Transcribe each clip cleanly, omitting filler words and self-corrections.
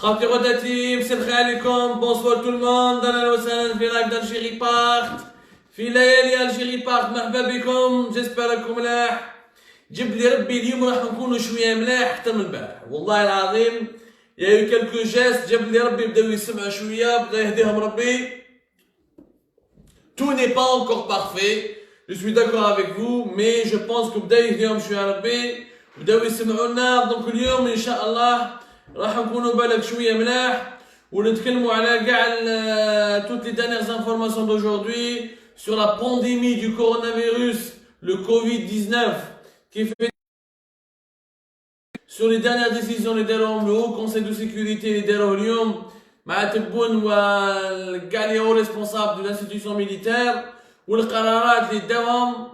خاطي غداتي مساء الخير عليكم بونسوار تو الموند اهلا وسهلا في لايف دالجيري بارت في ليالي الجيري بارت مرحبا بكم جيسبر راكم ملاح جيب لي ربي اليوم راح نكونوا شويه ملاح حتى من البارح والله العظيم يا كالكو جيست جاب لي ربي بداو يسمعوا شويه بدا يهديهم ربي tout n'est pas encore parfait je suis d'accord avec vous mais je pense que بدا يهديهم شويه ربي بداو يسمعوا لنا دونك اليوم ان شاء الله راح نكونوا بالك شويه ملاح ونتكلموا على كاع toutes les dernières informations d'aujourd'hui sur la pandémie du coronavirus, le Covid-19 qui fait sur les dernières décisions les دارهم le Haut Conseil de sécurité les داروه اليوم مع تبون وكاع les hauts responsables de l'institution militaire والقرارات اللي داوهم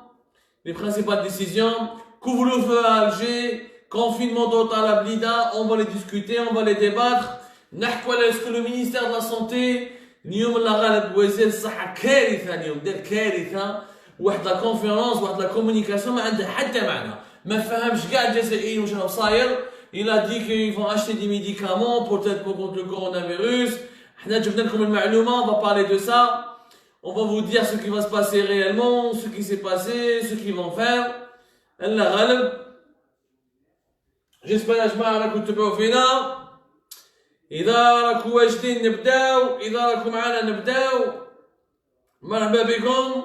les principales décisions couvre-feu à Alger confinement total à Blida, on va les discuter, on va les débattre. Est-ce que le ministère de la Santé, اليوم اللي غالب وزير الصحة كارثة اليوم دار كارثة واحد لا كونفيرونس واحد لا كومونيكاسيون ما عندها حتى معنى ما فهمش كاع الجزائريين واش راه صاير il a dit qu'ils vont acheter des médicaments peut-être contre le coronavirus حنا جبنا لكم المعلومة on va parler de ça on va vous dire ce qui va se passer réellement ce qui s'est passé ce qu'ils vont faire اللي غالب جيسبر يا جماعة راكم تتبعوا فينا إذا راكم واجدين نبداو إذا راكم معانا نبداو مرحبا بكم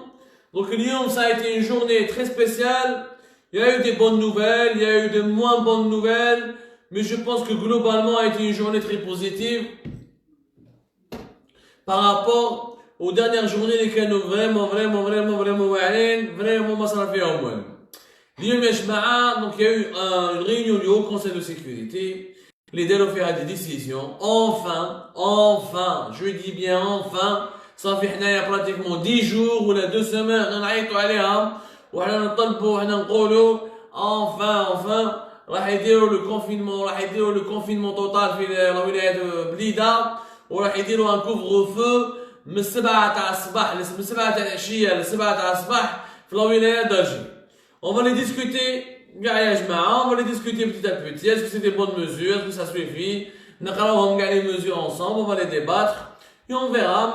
donc اليوم ça a été une journée très spéciale il y a eu des bonnes nouvelles il y a eu de moins bonnes nouvelles mais je pense que globalement a été une journée très positive par rapport aux dernières journées اللي كانوا vraiment واعرين vraiment ما صار فيهم والو اليوم يا جماعة donc il y a eu une réunion du Haut Conseil de sécurité les داروا فيها des décisions enfin je dis bien enfin صافي حنايا pratiquement 10 jours ولا 2 semaines نعيطوا عليها وحنا نطلبوا وحنا نقولوا enfin راح يديروا le confinement total في الولايات بليده وراح يديروا un couvre-feu من 7 تاع الصباح من 7 تاع العشيه ل 7 تاع الصباح في الولايات d'Alger. On va les discuter, on va les discuter petit à petit. Est-ce que c'est des bonnes mesures? Est-ce que ça suffit? On va les mesures ensemble, on va les débattre. Et on verra,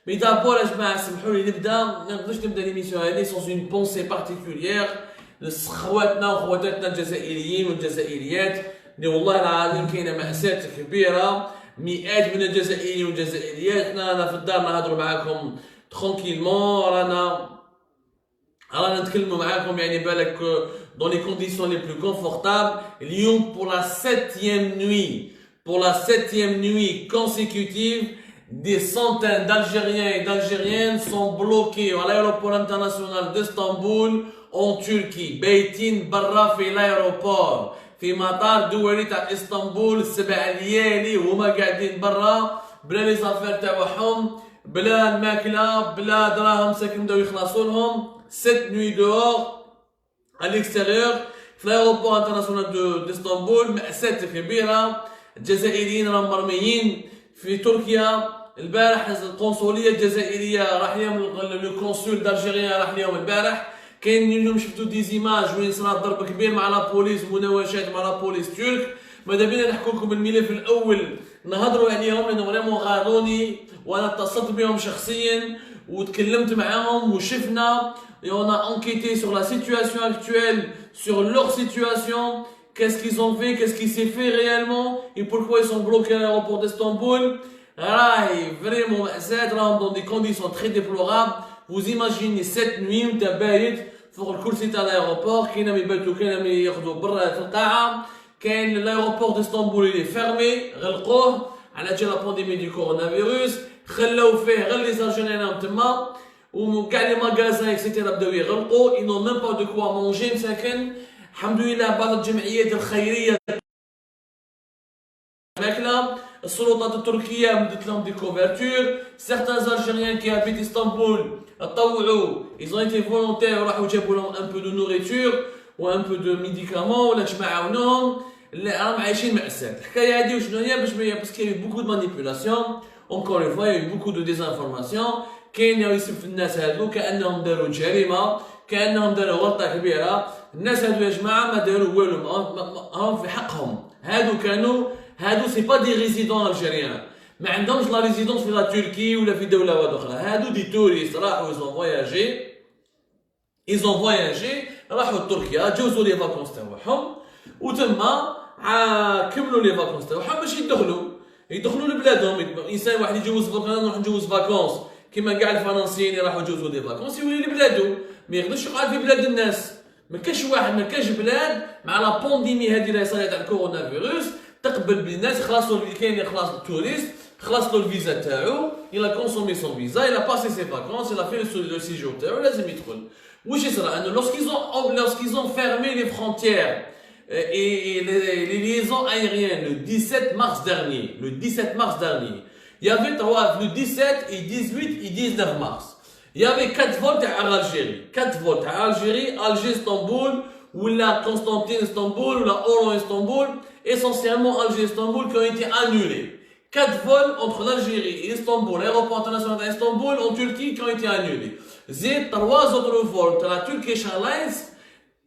mais d'abord, نبدا l'émission sans une pensée particulière. لخواتنا وخواتاتنا الجزائريين والجزائريات اللي والله العظيم كاينه مأساة كبيرة مئات من الجزائريين والجزائريات حنا في الدار نهضروا معاكم tranquillement رانا نتكلموا معاكم يعني بالك dans les conditions les plus confortables اليوم pour la septième nuit consécutive des centaines d'Algériens et d'Algériennes sont bloqués à l'aéroport international d'Istanbul en Turquie بايتين برا في l'aéroport في مطار دولي تاع اسطنبول 7 ليالي وهما قاعدين برا بلا لي زافير تاعهم بلا الماكله بلا دراهم ساكن بداو يخلصوا لهم 7 nuits dehors à l'extérieur في l'aéroport international d'Istanbul مأساة كبيرة الجزائريين راهم مرميين في تركيا البارح القنصلية الجزائرية راح ليهم لو كونسول دالجيريان راح ليهم البارح كاين اليوم شفتوا دي زيماج وين صرا ضرب كبير مع لا بوليس مناوشات مع لا بوليس ترك ماذا بينا نحكوا لكم الملف الاول نهضروا عليهم لانه فريمون غاروني وانا اتصلت بهم شخصيا وتكلمت معاهم وشفنا et on a enquêté sur la situation actuelle sur leur situation qu'est-ce qu'ils ont fait qu'est-ce qui s'est fait réellement et pourquoi ils sont bloqués à l'aéroport d'Istanbul راهي فريمون مأساة راهم dans des conditions très déplorables vous imaginez 7 nuits نتا بايت فوق الكرسي تاع الايروبور كاين يباتوا كاين ياخذوا برا في القاعه كاين الايروبور داسطنبول اللي فيرمي غلقوه على جال لا بانديمي دو كورونافيروس خلاو فيه غير لي زالجيريان تما وكاع لي ماغازان اكسيتيرا بداو يغلقوا ils n'ont même pas de quoi manger مساكن الحمد لله بعض الجمعيات الخيريه ماكله السلطات التركيه مدت لهم دي كوفرتور certains algériens qui habitent اسطنبول طوعوا ils ont été volontaires راحوا جابوا لهم un peu de nourriture و un peu de médicaments ولا جمعوناهم راهم عايشين مأساة الحكايه هذه وشنو هي باش باسكو il y a eu beaucoup de manipulation encore une fois il y a eu beaucoup de désinformation كاين يوسف الناس هذو كانهم داروا جريمه كانهم داروا غلطه كبيره الناس هذو يا جماعه ما داروا والو راهم في حقهم هادو كانوا هادو سي با دي ريزيدون الجيريان ما عندهمش لا ريزيدونس في لا تركي ولا في دوله واحده اخرى هادو دي توريست راحوا ils ont voyagé راحوا لتركيا جوزوا لي فاكونس تاعهم وتما كملوا لي فاكونس تاعهم باش يدخلوا لبلادهم انسان واحد يجوز فاكونس نروح نجوز فاكونس كيما كاع الفرنسيين راحوا يجوزوا دي فاكونس يولي لبلادو ما يقدرش يقعد في بلاد الناس ما كاش بلاد مع لا بانديمي هذه اللي صارت تاع الكورونا فيروس تقبل بالناس خلاصوا كاين خلاص التوريست خلاص له الفيزا تاعو il a consommé son visa il a passé ses vacances il a fait le séjour تاعو لازم يدخل واش يصرى انه lorsqu'ils ont fermé les frontières et les liaisons aériennes le 17 mars dernier il y avait le 17 et 18 et 19 mars il y avait 4 vols à Algérie 4 vols à Algérie Alger Istanbul ou la Constantine Istanbul ou la Oran Istanbul essentiellement Alger Istanbul qui ont été annulés 4 vols entre l'Algérie et Istanbul, l'aéroport international d'Istanbul en Turquie qui ont été annulés. J'ai 3 autres vols de la Turkish Airlines.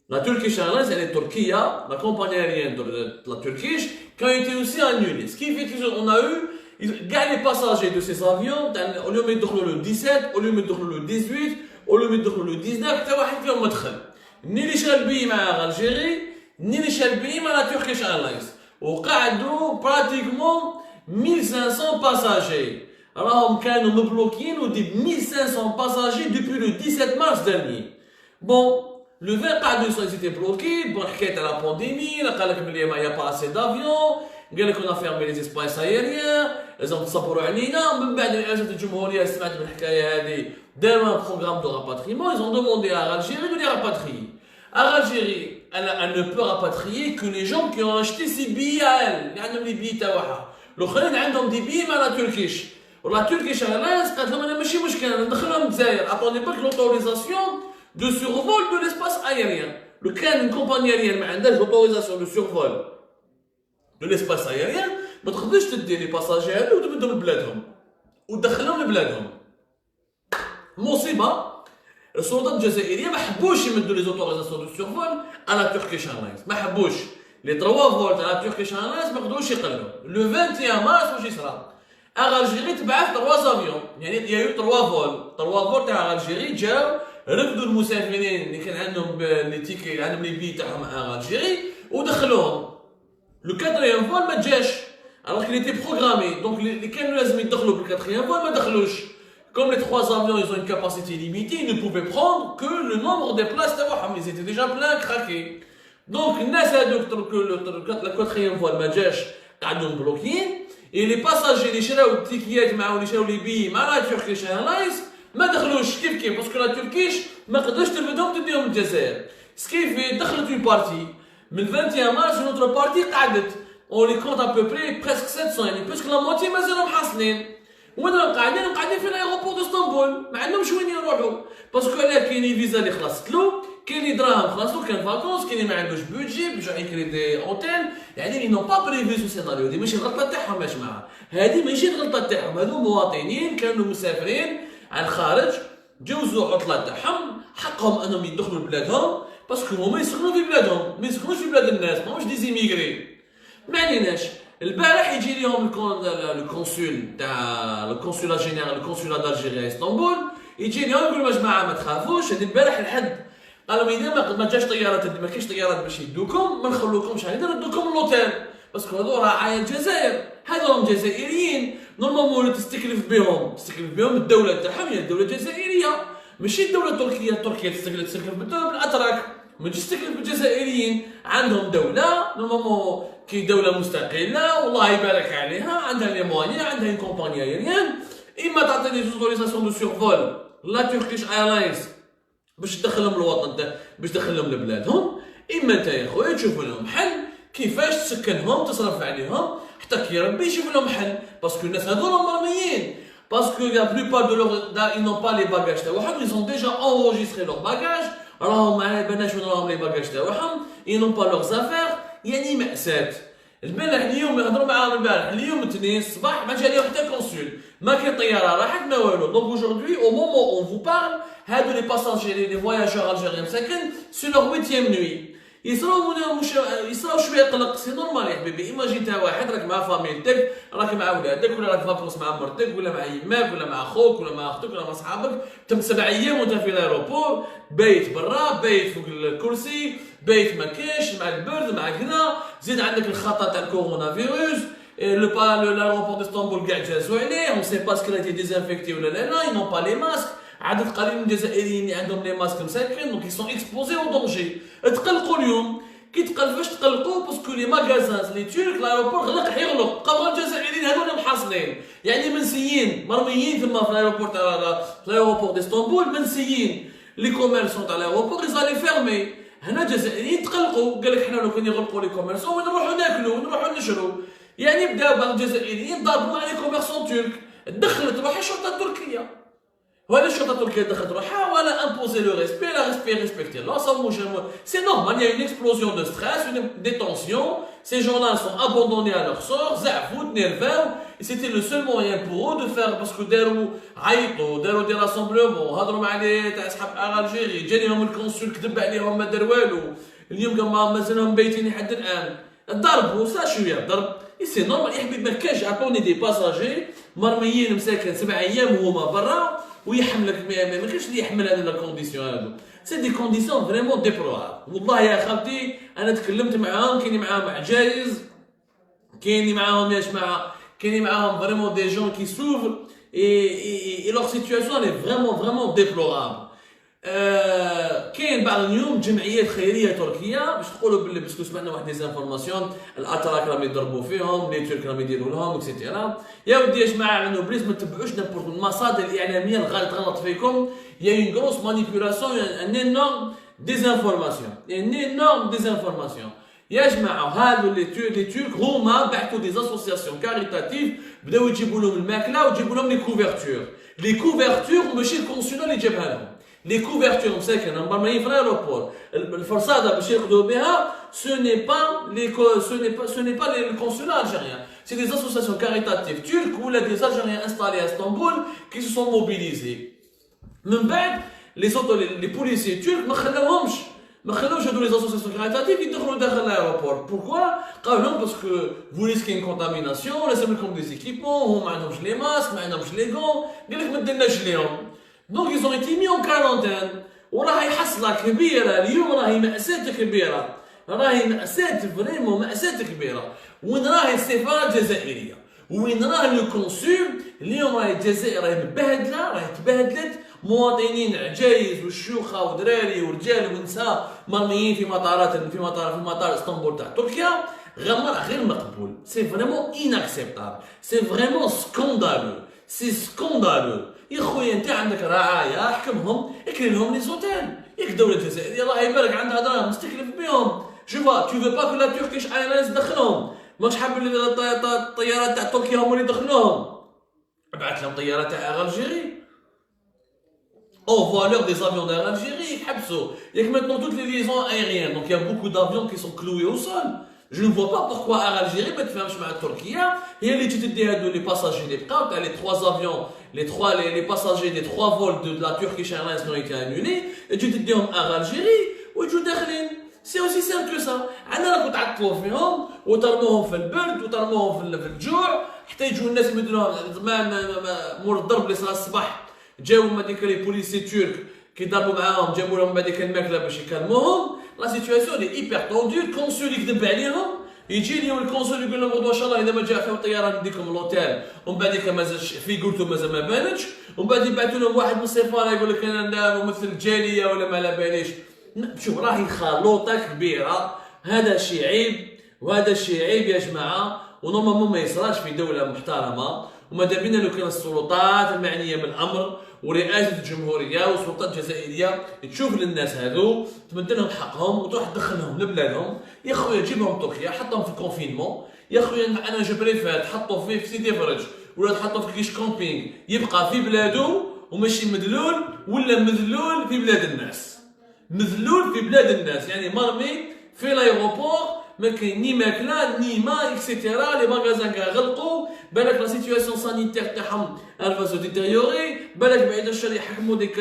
La Turkish Airlines, elle est Turquia, la compagnie aérienne de la Turkish, qui ont été aussi annulés. Ce qui fait qu'on a eu, les passagers de ces avions, au lieu de le 17, au lieu de le 18, au lieu de le 19, tu vois, ni les chalbis à l'Algérie, ni les chalbis à la Turkish Airlines. Au Qaadou, pratiquement, 1500 passagers. Alors, on a bloqué nous dit 1500 passagers depuis le 17 mars dernier. Bon, le 20 pas de ils étaient bloqués, bon, il y a la pandémie, il n'y a pas assez d'avions, on a fermé les espaces aériens, ils ont تصبروا علينا, من بعد الإجازة الجمهورية سمعت بالحكاية هذه داروا un programme de rapatriement, ils ont demandé à Algérie de les rapatrier. Algérie, elle ne peut rapatrier que les gens qui ont acheté ces billets à elle, يعني les billets تاعها. الاخرين عندهم دي بي مع لا تركيش ولا تركيش ايرلاينز قالت لهم انا ماشي مشكل ندخلهم الجزائر اتوندي باك لوتوريزاسيون دو سورفول دو ليسباس ايريان لو كان une كومباني ايريان ما عندهاش لوتوريزاسيون دو سورفول دو ليسباس ايريان ما تقدرش تدي لي باساجي هذو وتبدهم لبلادهم وتدخلهم لبلادهم مصيبه السلطات الجزائريه ما حبوش يمدوا لي زوتوريزاسيون دو سورفول على تركيش ايرلاينز ما حبوش Les 3 vols à la Turkish Airlines ما قدروش يقلوا. Le 21 mars واش يصرى؟ Algérie تبعث 3 avions. يعني il y a eu 3 vols. 3 vols تاع Algérie جاو رفدوا المسافرين اللي كان عندهم لي تيكي عندهم لي بي تاعهم مع Algérie ودخلوهم. Le 4e vol ما جاش. Alors qu'il était programmé. Donc les كانوا لازم يدخلوا بال 4e vol ما دخلوش. Comme les 3 avions ils ont une capacité limitée, ils ne pouvaient prendre que le nombre de places تاعهم. Ils étaient déjà pleins, craqués. Donc, الناس هذوك la 4e voile ما جاش قعدوا بلوكيين et les passagers اللي شراو التيكيات معاهم اللي شراو لي بي مع لا تركيش ايرلاينز ما دخلوش كيف باسكو لا تركيش ما قدرش ترفدهم تديهم الجزائر سكيفي دخلت اون بارتي من 21 مارس اون اوتر بارتي قعدت اون لي كونت ا بوبري بريسك 700 يعني باسكو لا موتي مازالهم حاصلين وين قاعدين في الايروبور دو اسطنبول ما عندهمش وين يروحوا باسكو كاين فيزا اللي خلصت له كاين دراهم خلاصو كاين فاكونس كاين ما عندوش بودجي باش يكري دي اوتيل يعني نو با بريفي سو سيناريو هذه ماشي الغلطه تاعهم يا جماعه هذه ماشي الغلطه تاعهم هذو مواطنين كانوا مسافرين على الخارج جوزوا عطله تاعهم حقهم انهم يدخلوا لبلادهم باسكو هما يسكنوا في بلادهم ما يسكنوش في بلاد الناس ماهمش دي زيميغري ما عليناش البارح يجي لهم الكونسول تاع الكونسولا جينيرال الكونسولا دالجيري اسطنبول يجي لهم يقول يا جماعه ما تخافوش هذه البارح الحد قالوا اذا ما جاش طيارات ما كاينش طيارات باش يدوكم ما نخلوكمش علينا ندوكم لوتيل باسكو هذو رعايا الجزائر هذوهم جزائريين نورمالمون تستكلف بهم الدوله تاعهم هي الدوله الجزائريه ماشي الدوله التركيه تركيا تستكلف بالدوله بالاتراك ما تجيش تستكلف بالجزائريين عندهم دوله نورمالمون كي دوله مستقله والله يبارك عليها عندها لي مواني عندها كومباني ايريان اما تعطي لي اوتوريزاسيون دو سورفول لا تركيش ايرلاينز باش تدخلهم الوطن باش تدخلهم لبلادهم اما انت يا خويا تشوف لهم حل كيفاش تسكنهم تصرف عليهم حتى كي ربي يشوف لهم حل باسكو الناس هذول مرميين باسكو لا بلوبار دو لوغ ils n'ont pas les bagages تاعهم ils ont déjà enregistré leurs bagages راهم ما بالناش وين راهم لي باجاج تاعهم ils n'ont pas leurs affaires يعني مأساة البارح اليوم يهضروا معاهم اليوم الاثنين الصباح ما جا ليهم حتى كونسول ما كاين طياره راحت ما والو دونك aujourd'hui au moment où on vous parle هادو لي باساجير لي فواياجور الجيريان مساكن سي لور 8e nuit يصراو مش يصراو شويه قلق، سي نورمال يا حبيبي. ايماجين تا واحد راك مع فاميلتك، راك مع ولادك، ولا راك فاكونس مع مرتك، ولا مع يماك، ولا مع خوك، ولا مع اختك، ولا مع صحابك، تم 7 ايام وانت في الايروبور، بايت برا، بايت فوق الكرسي، بايت ما كاش، مع البرد، مع كذا، زيد عندك الخطا تاع الكورونا فيروس. l'aéroport d'Istanbul قاع جازوا عليه، اون سي با سكو ايتي ديزانفيكتي ولا لا، ils n'ont pas les masques. عدد قليل من الجزائريين اللي عندهم لي ماسك مساكن، دونك يسون اكسبوزي او دونجي. تقلقوا اليوم، كي فاش تقلقوا باسكو لي ماغازان لي تورك الايروبور غلق حيغلق، بقاو الجزائريين هذول محاصرين، يعني منسيين مرميين تما في الايروبور تاع الايروبور داسطنبول، منسيين لي كوميرسون تاع الايروبور يزالي فيرمي. هنا الجزائريين تقلقوا، قال لك حنا لو كان يغلقوا لي كوميرسون وين نروحوا ناكلوا ونروحوا نشروا. يعني بداو بعض الجزائريين ضربوا مع لي كوميرسون ترك، دخلت روحها الشرطه التركيه. ولا الشرطه التركيه دخلت روحها ولا امبوزي لو ريسبي، لا ريسبي ريسبكتي لا صامو جامو. سي نورمال، il y a une explosion de stress, des tensions. Ces gens-là sont abandonnés à leur sort, زعفوا تنرفاو. C'était le seul moyen pour eux de faire، باسكو داروا عيطوا، داروا دي راسومبلومون، هضروا مع لي تاع اصحاب الجيري، جانيهم الكونسول كذب عليهم ما دار والو. اليوم قام مازالهم بايتين لحد الان، ضربوا سا شويه ضرب. سي نورمال يا حبيبي، ما كانش عطوني دي باساجي مرميين مساكن 7 ايام وهما برا ويحملك. ما كاينش اللي يحمل هذه لا كونديسيون هذو، سي دي كونديسيون فريمون ديبلورابل. والله يا خالتي انا تكلمت معاهم، كاين معاهم عجايز، كاين معاهم كاين معاهم فريمون دي جون كي سوفر اي لور سيتواسيون اي فريمون ديبلورابل. كاين بعض اليوم جمعيات خيريه تركيه باش تقولوا باللي باسكو سمعنا واحد ديزانفورماسيون الاتراك راهم يضربوا فيهم، لي ترك راهم يديروا لهم اكسيتيرا. يا ودي يا جماعه عنو بليز ما تتبعوش نيمبورت المصادر الاعلاميه الغلط فيكم. يا اون غروس مانيبيولاسيون، ان انورم ديزانفورماسيون، ان انورم ديزانفورماسيون. يا جماعه هادو لي ترك هما بعثوا دي اسوسياسيون كاريتاتيف، بداو يجيبوا لهم الماكله ويجيبوا لهم لي كوفرتور ماشي الكونسيلون اللي جابها لهم. لي كوفرتور مساكنه مرميين في الايروبور، الفرصاده باش ياخذوا بها سو ني با لي كونسولا الجيريان، سي دي اسوسياسيون كاريتاتيف ترك ولا دي الجيريان انستالي اسطنبول كي سو سون موبيليزي. من بعد لي بوليسي ترك ما خلاوش هادو لي اسوسياسيون كاريتاتيف يدخلوا داخل الايروبور. بوركوا؟ قالوا لهم باسكو فو ريسكي كونتاميناسيون، لازم لكم دي زيكيبمون، هم ما عندهمش لي ماسك، ما عندهمش لي غون، قال لك ما ديرناش ليهم. دونك ils ont été mis en quarantaine. وراهي حصلة كبيرة اليوم، راهي مأساة كبيرة، راهي مأساة فريمون مأساة كبيرة. وين راهي السفارة الجزائرية؟ وين راه لو كونسول؟ اليوم راهي الجزائر راهي مبهدلة، راهي تبهدلت، مواطنين عجايز وشيوخة ودراري ورجال ونساء مرميين في مطار اسطنبول تاع تركيا. غير مقبول، سي فريمون اناكسبتابل، سي فريمون سكوندالو، سي سكوندالو. يا خويا انت عندك رعايه، احكمهم، اكري لهم لي زوتيل. ياك الدوله الجزائريه الله يبارك عندها دراهم مستكلف بهم. شوفا تو فو با كو لا تركيش ايرلاينز تدخلهم، ماكش حاب الطيارات تاع تركيا هما اللي يدخلوهم، ابعث لهم طيارات تاع الجيري، envoie leur des avions d'Algérie, يحبسوا. ياك maintenant toutes les liaisons aériennes, donc il y a beaucoup d'avions qui sont cloués au sol. Je ne vois pas pourquoi Algérie ما تفهمش مع تركيا، هي اللي تجي تدي هادو لي باساجي اللي بقاو تاع لي 3 avions، les passagers des 3 vols de la Turkish Airlines qui ont été annulés، تجي تديهم Algérie ويجوا داخلين. سي اوسي سامبل كو سا. عندنا راكم تعطلوا فيهم وترموهم في البرد وترموهم في الجوع حتى يجوا الناس يمدلوهم مور الضرب اللي صار الصباح. جاو هذيك لي بوليسي تورك كي ضربوا معاهم، جابوا لهم هذيك الماكله باش يكلموهم. لا سيتواسيون لي ايبر طوندو. الكونسول يكذب عليهم، يجي اليوم الكونسول يقول لهم غدوه ان شاء الله اذا ما جاء فيهم الطياره نديكم لوتيل، ومن بعد مازالش في قلتو مازال ما بانتش، ومن بعد يبعثوا لهم واحد من السفاره يقول لك انا ممثل الجاليه ولا ما على باليش. شوف راهي خلوطه كبيره، هذا شي عيب وهذا شي عيب يا جماعه، ونورمالمون ما يصراش في دوله محترمه. وماذا بينا لو كان السلطات المعنيه بالامر ورئاسه الجمهوريه والسلطات الجزائريه تشوف للناس هذو تمد لهم حقهم وتروح تدخلهم لبلادهم. يا خويا جيبهم تركيا، حطهم في الكونفينمون. يا خويا انا جو بريفير تحطوا فيه في سيدي فرج ولا تحطوا في كيش كومبينغ، يبقى في بلادو وماشي مدلول ولا مذلول في بلاد الناس. مذلول في بلاد الناس يعني مرمي في الايروبور ما كاين ني ماكله ني ما اكسيتيرا. لي ماغازان كاع غلقوا، بالك لا سيتوياسيون سانيتير تاعهم elle va se détériorer. بالك بعيد الشر يحكموا ديك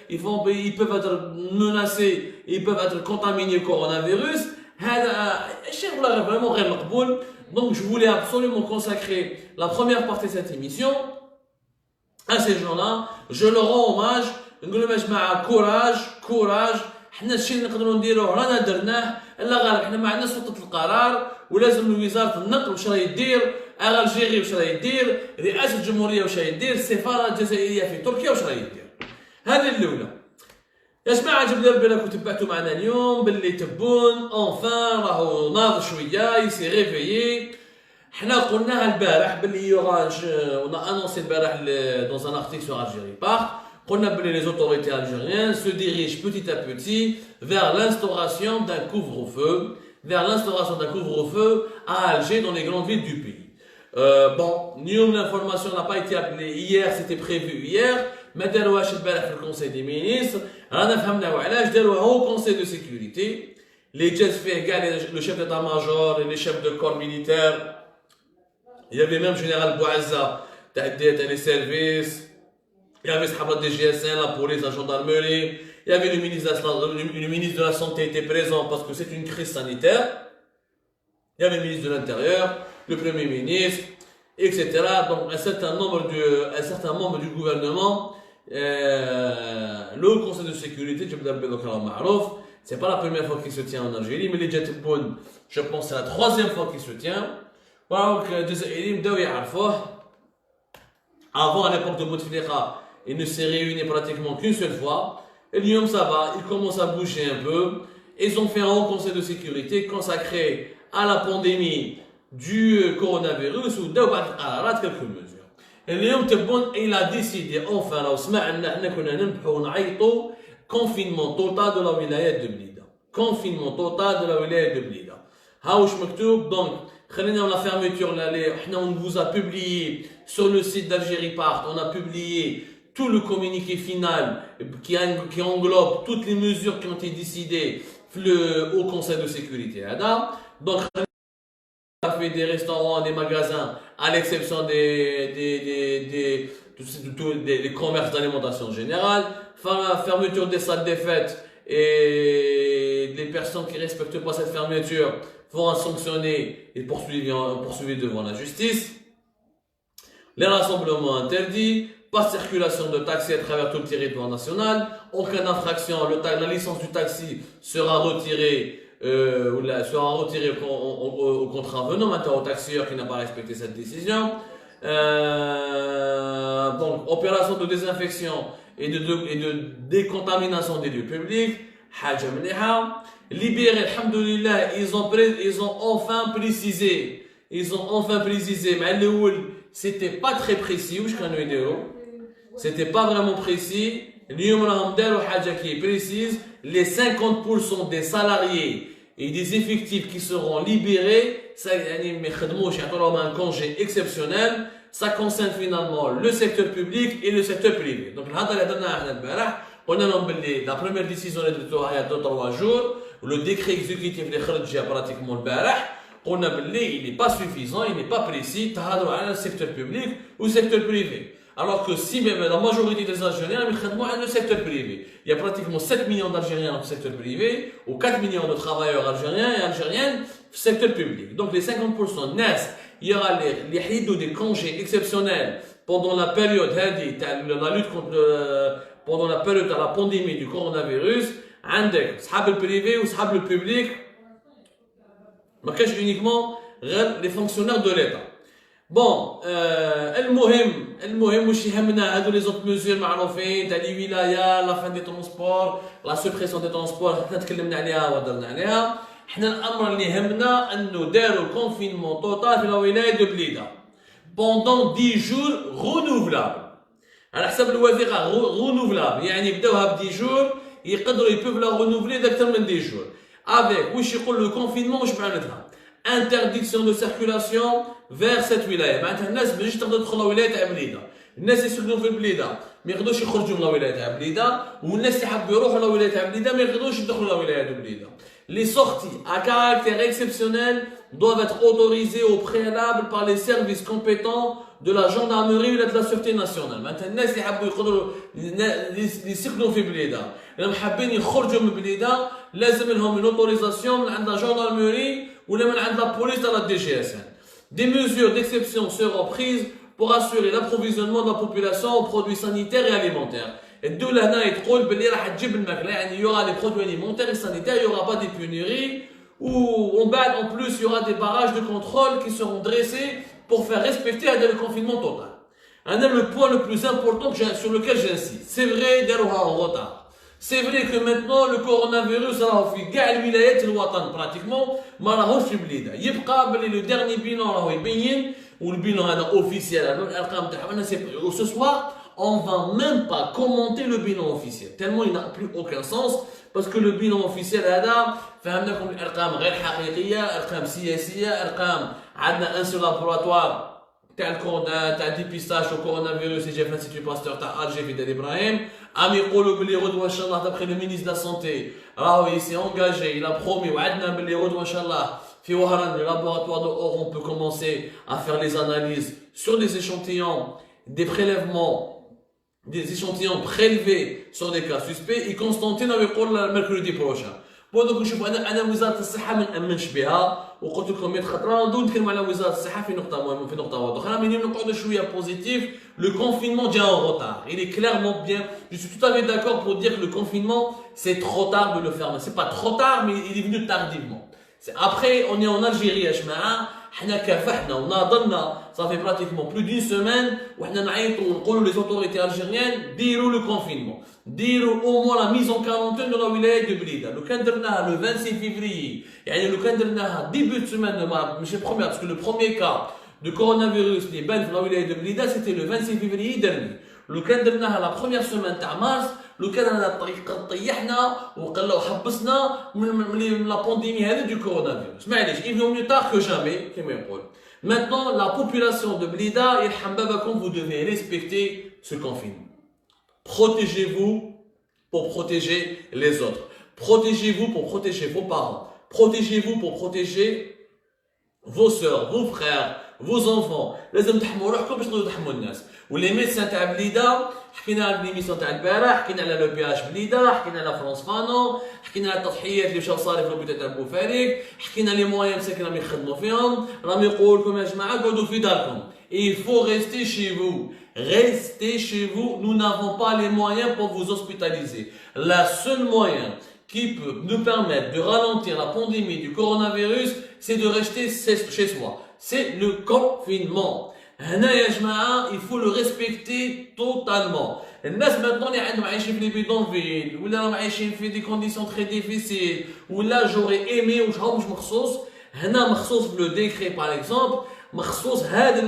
ils peuvent être menacés, ils peuvent être contaminés au coronavirus. هذا الشيء والله vraiment غير مقبول. Donc je voulais absolument consacrer la première partie de cette émission à ces gens-là. Je leur rends hommage. نقول لهم يا جماعه كوراج. حنا الشيء اللي نقدروا نديروه رانا درناه. الا غالب حنا ما عندناش سلطه القرار، ولازم وزاره النقل واش راهي دير، الجيري واش راهي دير، رئاسه الجمهوريه واش راهي دير، السفاره الجزائريه في تركيا واش راهي دير. هذه الاولى. يا جماعه جبنا بالكم تبعتوا معنا اليوم باللي تبون اونفان راهو ناض شويه يسي ريفيي. حنا قلناها البارح باللي يوغانج on a annoncé البارح dans un article sur Algérie Part. قلنا باللي les autorités algériennes se dirigent petit à petit vers l'instauration d'un couvre-feu, à Alger, dans les grandes villes du pays. Bon, l'information n'a pas été appelée hier, c'était prévu hier. ما داروهاش البارح في الكونسي دي مينيستر. رانا فهمناو علاش داروها au conseil de sécurité. اللي جات فيه كاع le chef d'état-major et les chefs de corps militaires. Il y avait même général Bouazza تاع les services. Il y avait le DGSN, la police, la gendarmerie. Il y avait le ministre de la Santé était présent parce que c'est une crise sanitaire. Il y avait le ministre de l'Intérieur, le Premier ministre, etc. Donc un certain membre du gouvernement, le Conseil de sécurité, c'est pas la première fois qu'il se tient en Algérie, mais les Djatibounes, je pense que c'est la troisième fois qu'il se tient. Donc avant, à l'époque de Bouteflika, il ne s'est réuni pratiquement qu'une seule fois. Et l'Union, ça va, ils commencent à bouger un peu. Ils ont fait un haut conseil de sécurité consacré à la pandémie du coronavirus ou quelques mesures. Et l'Union, il a décidé, enfin, là, confinement total de la wilaya de Blida. Confinement total de la wilaya de Blida. Donc, la fermeture, on vous a publié sur le site d'Algérie Part, on a publié tout le communiqué final qui englobe toutes les mesures qui ont été décidées au Conseil de sécurité. Donc, on a fait des restaurants, des magasins, à l'exception des commerces d'alimentation générale, fermeture des salles des fêtes, et les personnes qui ne respectent pas cette fermeture vont sanctionner et poursuivre devant la justice. Les rassemblements interdits, pas de circulation de taxi à travers tout le territoire national. En cas d'infraction, la licence du taxi sera retirée au contravenant, maintenant au taxieur qui n'a pas respecté cette décision. Donc, opération de désinfection et de décontamination des lieux publics. Haja mliha. Libéré, alhamdoulilah, ils ont enfin précisé. Mais c'était pas très précis. C'était pas vraiment précis. Qui est précise. Les 50% des salariés et des effectifs qui seront libérés, ça, un congé exceptionnel, ça concerne finalement le secteur public et le secteur privé. Donc, la première décision est de 2-3 jours. Le décret exécutif est pratiquement le barah. On a il n'est pas suffisant, il n'est pas précis, le secteur public ou le secteur privé. Alors que si même la majorité des Algériens, le secteur privé. Il y a pratiquement 7 millions d'Algériens dans le secteur privé, ou 4 millions de travailleurs algériens et algériennes dans le secteur public. Donc les 50% naissent, il y aura les des congés exceptionnels pendant la période la lutte contre pendant la période de la pandémie du coronavirus. عندك صحاب البريفي وصحاب le public. ما كاش uniquement les fonctionnaires de l'État. Bon, المهم واش يهمنا هادو لي زوت ميزور معروفين تاع لي ولايه لا فان دي ترونسبور لا سوبريسيون دي ترونسبور حنا تكلمنا عليها وهضرنا عليها. حنا الامر اللي يهمنا انه داروا كونفينمون توتال في الولايه دو بليده بوندون 10 جور رونوفلابل على حسب الوثيقه رونوفلابل يعني بداوها ب 10 جور يقدروا يبوف لا رونوفلي اكثر من 10 جور افيك واش يقول لو كونفينمون واش معناتها interdiction de circulation vers cette ولايه معناتها الناس ماجيش تقدر تدخل لولايه تاع بليده الناس يسكنوا في البليده ما يقدروش يخرجوا من الولايه تاع بليده والناس اللي حابين يروحوا لولايه تاع بليده ما يقدروش يدخلوا لولايه تاع بليده Les sorties à caractère exceptionnel doivent être autorisées au préalable par les services compétents de la gendarmerie ou de la sûreté nationale. Maintenant, الناس اللي يحبوا يقدروا اللي يسكنوا في بلادها، اللي حابين يخرجوا من بلادها لازم لهم une autorisation من عند la gendarmerie ولا من عند la police de la DGSN. Des mesures d'exception seront prises pour assurer l'approvisionnement de la population en produits sanitaires et alimentaires. الدولة هنا تقول باللي راح تجيب الماكلة، يعني il y aura les produits alimentaires et sanitaires, il y aura pas des pénuries, ou en plus il y aura des barrages de contrôle qui seront dressés pour faire respecter le confinement total. Le point le plus important sur lequel j'insiste, c'est vrai d'ailleurs en retard. C'est vrai que maintenant le coronavirus راهو في كاع الولايات الوطن pratiquement ما راهوش في بليده. يبقى باللي le dernier bilan راهو يبين والبيلان هذا officiel الارقام تاعنا ce soir on va même pas commenter le bilan officiel tellement il n'a plus aucun sens parce que le bilan officiel هذا فهمناكم الارقام غير حقيقيه، ارقام سياسيه، ارقام عندنا ان سول لابوراتوار تاع الديبيستاج au coronavirus اللي جا في الانستيتو باستور تاع الجي في دار ابراهيم عم يقولوا باللي غدوه ان شاء الله d'après le ministre de la santé راهو يسي engagé il a promis وعدنا باللي غدوه ان شاء الله في وهران le laboratoire de Oran peut commencer à faire les analyses sur des échantillons des prélèvements des échantillons prélevés sur des cas suspects et Constantine avait dit le mercredi prochain. Bon donc نشوفوا انا وزاره الصحه ما نامنش بها وقلت لكم 100 خطره ندوي نتكلم على وزاره الصحه في نقطه مهمه في نقطه واضحه انا منين نقعدوا شويه بوزيتيف le confinement déjà en retard il est clairement bien je suis tout à fait d'accord pour dire que le confinement c'est trop tard de le faire mais c'est pas trop tard mais il est venu tardivement après on est en Algérie يا جماعه حنا كافحنا وناضلنا صافي براتيكمون بلو دون سيمين وحنا نعيطوا ونقولوا لي زوتوريتي الجيريان ديروا لو كونفينمون ديروا او موا لا ميز اون كارونتين دو لا ولايه دو بليده لو كان درناها لو 26 فيفري يعني لو كان درناها ديبي دو سيمين دو مارس ماشي بروميير باسكو لو بروميير كا دو كورونافيروس اللي بان في لا ولايه دو بليده سيتي لو 26 فيفري درني لو كان درناها لا بروميير سيمين تاع مارس لو كان هذا الطريق طيحنا وقلنا وحبسنا من لا بانديمي هذه دو كورونافيروس معليش il vaut mieux tard que jamais كما يقول. Maintenant la population de Blida يرحم باباكم vous devez respecter ce confinement. Protégez-vous pour protéger les autres. Protégez-vous pour protéger vos parents. Protégez-vous pour protéger vos sœurs, vos frères, vos enfants. لازم تحموا روحكم باش تقدروا تحموا الناس. ولي ميدسان تاع بليده حكينا على ليميسيون تاع البارح، حكينا على لو بي اش بليده، حكينا على فرونس فانو، حكينا على التضحيات اللي مشاو صاري في لوبيتال تاع بوفاريك، حكينا لي موان مساكن راهم يخدموا فيهم، راهم يقولوا لكم يا جماعه قعدوا في داركم. Il faut rester chez vous. Restez chez vous. Nous n'avons pas les moyens pour vous hospitaliser. La seule moyen qui peut nous permettre de ralentir la pandémie du coronavirus, c'est de rester chez soi. C'est le confinement. هنا يا جماعه il faut le respecter totalement. الناس maintenant اللي عندهم عايشين في لي بيدونفيل ولا راهم عايشين في دي كونديسيون تري ديفيسيل ولا جوري ايمي واش هو مش مخصوص هنا مخصوص بلو ديكري باغ اكزومبل مخصوص هذا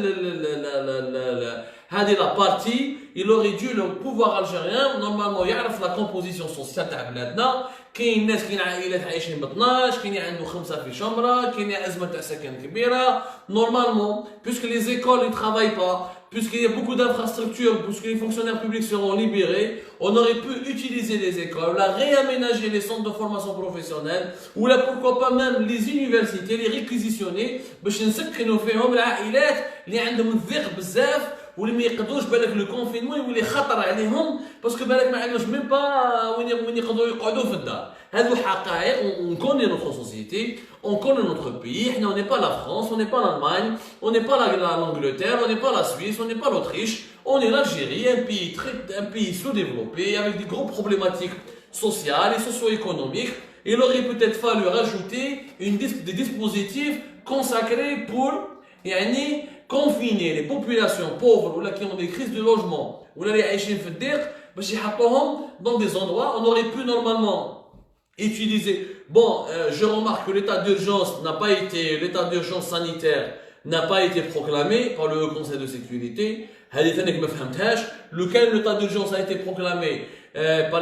هذه لا بارتي il aurait dû le pouvoir algérien normalement يعرف لا كومبوزيسيون سوسيال تاع بلادنا. كاين ناس كاين عائلات عايشين ب 12 كاين عنده 5 في شمره كاين ازمه تاع سكن كبيره normalement puisque les écoles ne travaillent pas puisqu'il y a beaucoup d'infrastructures puisque les fonctionnaires publics seront libérés on aurait pu utiliser les écoles là réaménager les centres de formation professionnelle ou là pourquoi pas même les universités les réquisitionner باش نسكنوا فيهم العائلات اللي عندهم الضيق بزاف واللي ما يقدروش بالك لو كونفينمون يولي خطر عليهم باسكو بالك ما عندهمش ميم با وين يقدروا يقعدوا في الدار. هذو حقائق اون كوني نوتر سوسيتي اون كوني نوتر بيي حنا اون با لا فرانس اون با l'Allemagne on n'est pas l'Angleterre on n'est pas la Suisse on n'est pas l'Autriche on est l'Algérie un pays sous-développé avec des gros problématiques sociales et socio-économiques. Il aurait peut-être fallu rajouter des dispositifs consacrés pour يعني confiner les populations pauvres ou là qui ont des crises de logement ou là les عايشين في الضيق باش يحطوهم dans des endroits on aurait pu normalement utiliser bon je remarque que l'état d'urgence n'a pas été l'état d'urgence sanitaire n'a pas été proclamé par le Conseil de sécurité. هذه ثاني ما فهمتهاش lequel l'état d'urgence a été proclamé par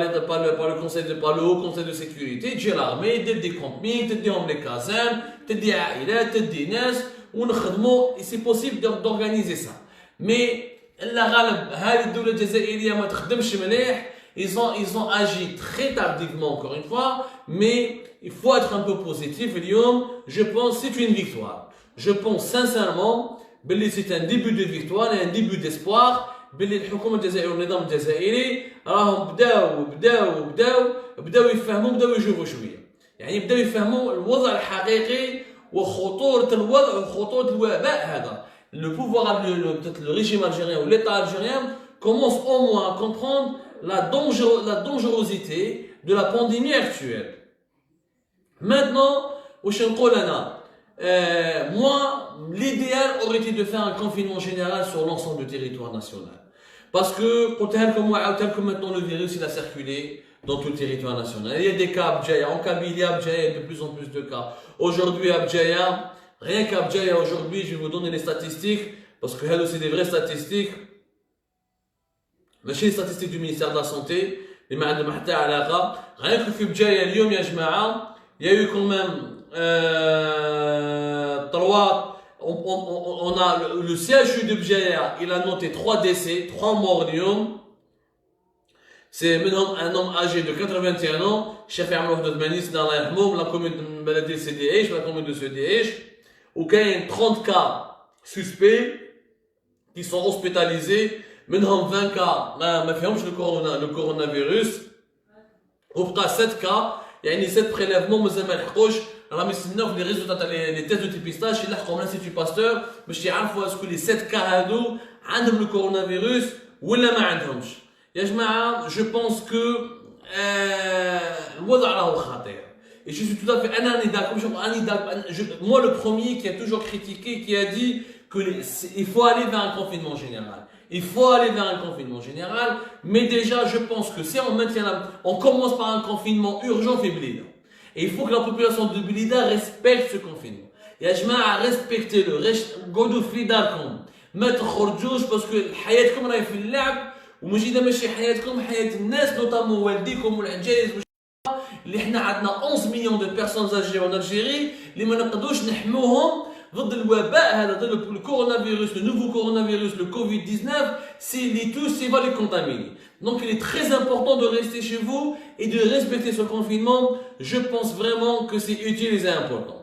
le Haut Conseil de sécurité تجي l'armée تدي كومبي تديهم les casernes تدي عائلات تدي ناس ونخدموا c'est possible d'organiser ça mais لا غالب هذه الدولة الجزائرية ما تخدمش مليح ils ont agi très tardivement, encore une fois, mais il faut être un peu positif. Lyon, je pense que c'est une victoire. Je pense sincèrement que c'est un début de victoire et un début d'espoir. باللي الحكومه الجزائريه والنظام الجزائري راهم بداو يفهموا بداو يشوفوا شويه يعني بداو يفهموا الوضع الحقيقي وخطوره الوضع وخطوره الوباء هذا le pouvoir peut-être le régime algérien ou l'état algérien commence au moins à comprendre la dangerosité de la pandémie actuelle. Maintenant واش نقول انا moi l'idéal aurait été de faire un confinement général sur l'ensemble du territoire national. Parce que, comme maintenant le virus il a circulé dans tout le territoire national. Il y a des cas à Abdjaya, en Kabylie, Abdjaya, de plus en plus de cas. Aujourd'hui, Abdjaya, rien qu'à Abdjaya, aujourd'hui, je vais vous donner les statistiques, parce que c'est des vraies statistiques. Mais chez les statistiques du ministère de la Santé, rien que في Abdjaya, اليوم يا جماعة, il y a eu quand même on a le CHU de Bjaya, il a noté 3 décès, 3 morts. C'est un homme âgé de 81 ans, chef de Manis dans la commune de CDH, la commune de CDH, où il y a 30 cas suspects qui sont hospitalisés, maintenant 20 cas, le coronavirus, ou 7 cas, il y a 7 prélèvements, alors, les résultats, les tests de dépistage, ils ont l'Institut Pasteur, mais je sais pas que les 7 cas ont le coronavirus ou la معندهمش. يا جماعة, je pense que الوضع راهو خطير. Et je suis tout à fait moi le premier qui a toujours critiqué, qui a dit qu'il faut aller vers un confinement général. Il faut aller vers un confinement général, mais déjà je pense que si on commence par un confinement urgent faible. Et il faut que la population de Blida respecte ce confinement. يا جماعة respectez le, قعدوا في داركم ما تخرجوش باسكو حياتكم راهي في اللعب ومجيده ماشي حياتكم حياة الناس نوطامون والديكم والعجائز اللي احنا عندنا 11 مليون دو بيرسون âgées en Algérie اللي ما نقدروش نحموهم ضد الوباء هذا ضد الكورونافيروس le nouveau coronavirus le Covid-19 s'il les touche il va les contaminer. Donc il est très important de rester chez vous et de respecter ce confinement. Je pense vraiment que c'est utile et c'est important.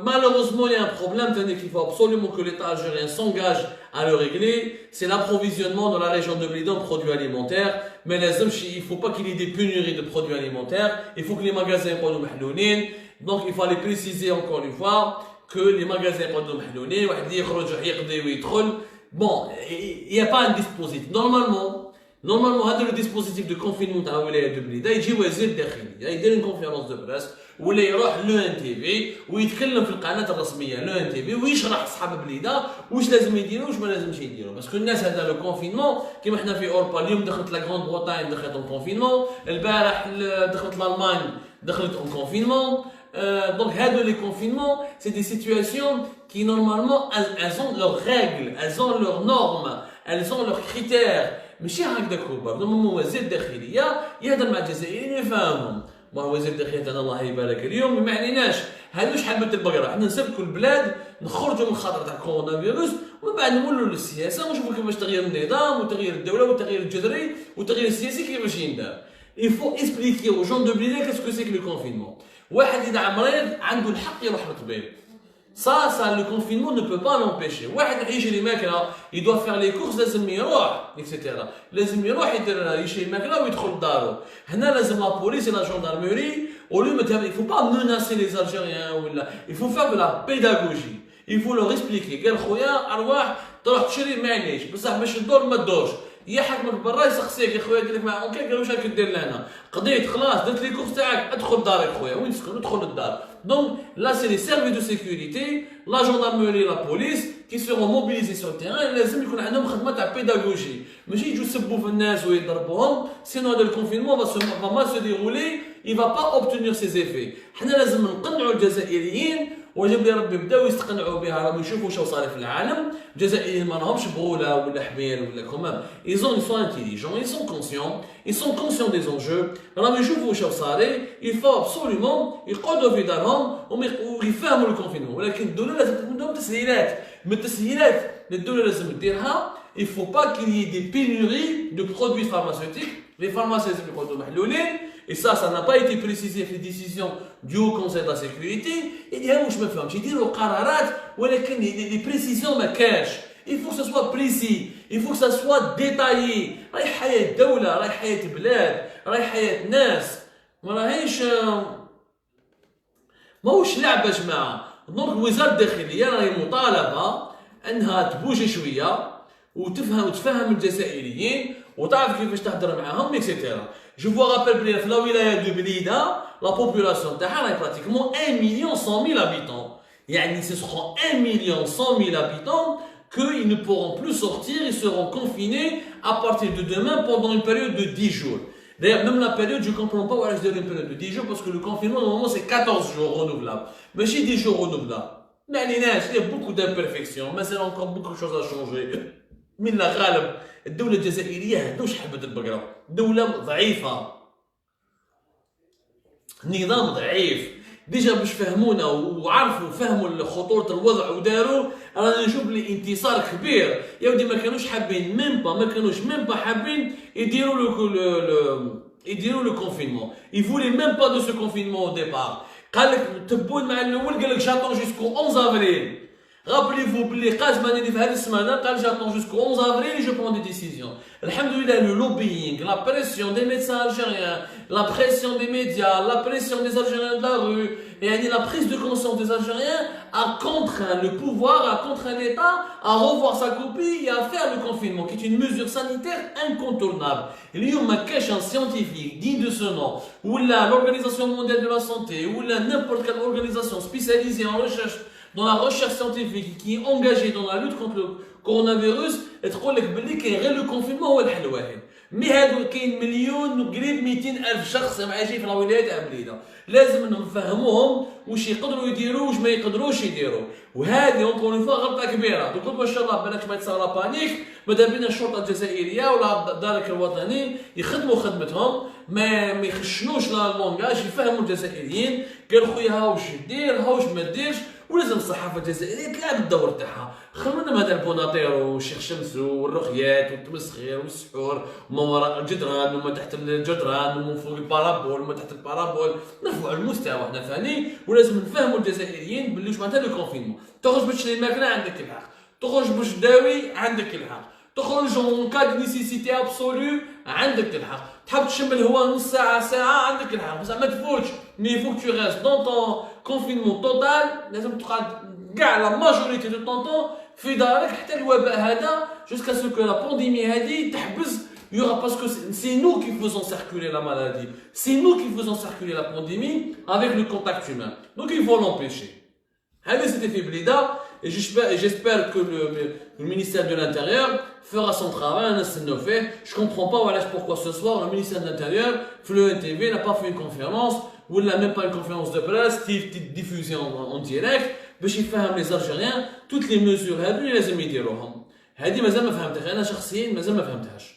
Malheureusement, il y a un problème qu'il faut absolument que l'État algérien s'engage à le régler. C'est l'approvisionnement dans la région de Blida en produits alimentaires. Mais il ne faut pas qu'il y ait des pénuries de produits alimentaires. Il faut que les magasins soient mahlounines. Donc il faut aller préciser encore une fois que les magasins soient mahlounines. Bon, il n'y a pas un dispositif. Normalement, le dispositif de confinement de la wilaya de Blida, il y a une conférence de presse où il يروح le NTV ويتكلم في القناة الرسمية le NTV ويشرح أصحاب بليدة واش لازم يديروا واش ما لازمش يديروا باسكو الناس هذا لو كونفينمون كيما حنا في أوروبا اليوم دخلت لا غراند بريطانيا دخلت اون كونفينمون البارح دخلت l'Allemagne دخلت اون كونفينمون donc هادو لي كونفينمون c'est des situations qui normalement elles ont leurs règles elles ont leurs normes elles ont leurs critères ماشي هكذاك هو نورمالمون وزير الداخليه يهضر مع الجزائريين يفهمهم وزير الداخليه تاعنا الله يبارك اليوم ما عليناش هادوش حبه البقره حنا نسبكوا البلاد نخرجوا من الخطر تاع الكورونا فيروس ومن بعد نولوا للسياسه ونشوفوا كيفاش تغيير النظام وتغيير الدوله والتغيير الجذري والتغيير السياسي كيفاش يندار. Il faut expliquer aux gens de Blida qu'est-ce que c'est que le confinement. واحد اذا مريض عنده الحق يروح للطبيب. Ça, le confinement ne peut pas l'empêcher. واحد يجي الماكله il doit faire les courses لازم يروح etc. لازم يروح يشري الماكله ويدخل لدارو. هنا لازم لا بوليس لا جندرميري il faut pas menacer les Algériens ولا il faut faire de la pédagogie. Il faut leur expliquer قال خويا ارواح تروح تشري معليش بصح باش تدور ما تدورش. يحكمك برا يسقسيك يا خويا يقول لك ما اوكي قال واش راك دير لهنا قضيت خلاص درت لي كورس تاعك ادخل لدارك خويا وين تسكن ادخل للدار. Donc là c'est les services de sécurité la gendarmerie la police qui seront mobilisés sur le terrain. لازم يكون عندهم خدمه تاع pédagogie ماشي يجوا يسبوا في الناس ويضربوهم sinon هذا الكونفينمون va mal se dérouler il va pas obtenir ses effets. حنا لازم نقنعوا الجزائريين وجاب لي ربي بداو يستقنعوا بها راهم يشوفوا شنو صار في العالم. الجزائريين ما راهمش بغوله ولا حمير ولا كومام ils sont intelligents ils sont conscients des enjeux راهم يشوفوا شنو صار. il faut absolument يقعدوا في دارهم ويفهموا الكونفينمون ولكن الدوله لازم تكون عندهم تسهيلات من التسهيلات الدولة لازم ديرها. Il faut pas qu'il y ait des pénuries de produits pharmaceutiques. Les pharmacies لازم يقعدوا محلولين. Et ça n'a pas été précisé في les décisions du Haut Conseil de la Sécurité. يديروا واش ما فهمتش يديروا قرارات ولكن les précisions ما كاش. Il faut que ça soit précis, il faut que ça soit détaillé. راهي حياة دولة، راهي حياة بلاد، راهي حياة ناس، ما راهيش ماهوش لعبة يا جماعة. دونك وزارة الداخلية راهي مطالبة أنها تبوجي شوية وتفهم الجزائريين وتعرف كيفاش تهضر معاهم اكسيتيرا. جو فوا رابيل بلي في الولاية دو بليدة لا بوبولاسيون تاعها راهي براتيكمون 1 مليون 100 000 habitants. يعني ce seront 1 مليون 100 000 habitants qu'ils ne pourront plus sortir, ils seront confinés à partir de demain pendant une période de 10 jours. D'ailleurs, même la période, je ne comprends pas où je dirais une période de 10 jours parce que le confinement, normalement, c'est 14 jours renouvelables. Mais j'ai 10 jours renouvelables. Mais il y a beaucoup d'imperfections, mais il y a encore beaucoup de choses à changer. من الغالب الدولة الجزائرية هدوش حبة البقرة، دولة ضعيفة، نظام ضعيف. ديجا باش فهمونا وعرفوا فهموا خطورة الوضع وداروا، رانا نشوف لي انتصار كبير. يا ودي ما كانوش حابين ما كانوش حابين يديروا لو كونفينمون. Ils voulaient même pas de ce confinement au départ. قال لك تبون مع الاول قال لك جاتون جوسكو 11 افريل. Rappelez-vous, les cas j'attends jusqu'au 11 avril et je prends des décisions. Alhamdoulilah, le lobbying, la pression des médecins algériens, la pression des médias, la pression des Algériens de la rue, et la prise de conscience des Algériens a contraint le pouvoir, a contraint l'État à revoir sa copie et à faire le confinement, qui est une mesure sanitaire incontournable. Il y a un scientifique digne de ce nom, ou l'Organisation mondiale de la santé, ou n'importe quelle organisation spécialisée en recherche, dans la recherche scientifique qui est engagée dans la lutte contre le coronavirus, تقول لك باللي كاين غير لو كونفينمون هو الحل الواحد. مي هادو كاين مليون وقريب 200,000 شخص عايشين في الولايات تاع بليده، لازم نفهموهم واش يقدروا يديروا واش ما يقدروش يديروا. وهذه اونكور فوا غلطه كبيره. دوك ما شاء الله بالك ما تصير بانيك، ماذا بينا الشرطه الجزائريه ولا الدرك الوطني يخدموا خدمتهم، ما يخشنوش لا لونغاج، يفهموا الجزائريين قال خويا ها واش دير ها واش ما ديرش. ولازم الصحافه الجزائريه تلعب الدور تاعها. خلونا من هذا البوناطيرو والشيخ شمسو والرقيات والتمسخير والسحور وما وراء الجدران وما تحت الجدران وما فوق البارابول وما تحت البارابول. نرفعوا المستوى حنا ثاني، ولازم نفهموا الجزائريين باللي واش معناتها لو كونفينمون. تخرج باش تشري الماكله عندك الحق، تخرج باش تداوي عندك الحق، تخرج اون كاد نيسيسيتي ابسولو عندك الحق، تحب تشم الهواء نص ساعه عندك الحق، بصح ما تفوتش. مي فوك تو ريست دون طون كونفينمون توتال، لازم تقعد كاع لا ماجوريتي دو طون في دارك حتى الوباء هذا جوسكا سو كو لا بانديمي هذه تحبس. Il y aura parce que c'est nous qui faisons circuler la maladie, c'est nous qui faisons circuler la pandémie avec le contact humain. Donc il faut l'empêcher. Allez, c'était fait Blida, et j'espère que le ministère de l'Intérieur fera son travail. Je comprends pas voilà pourquoi ce soir le ministère de l'Intérieur, le NTV n'a pas fait une conférence, ou n'a même pas une conférence de presse diffusée en direct, باش يفهم les Algériens toutes les mesures هذو اللي لازم يديروهم. هذه مازال ما فهمتهاش انا شخصيا، مازال ما فهمتهاش.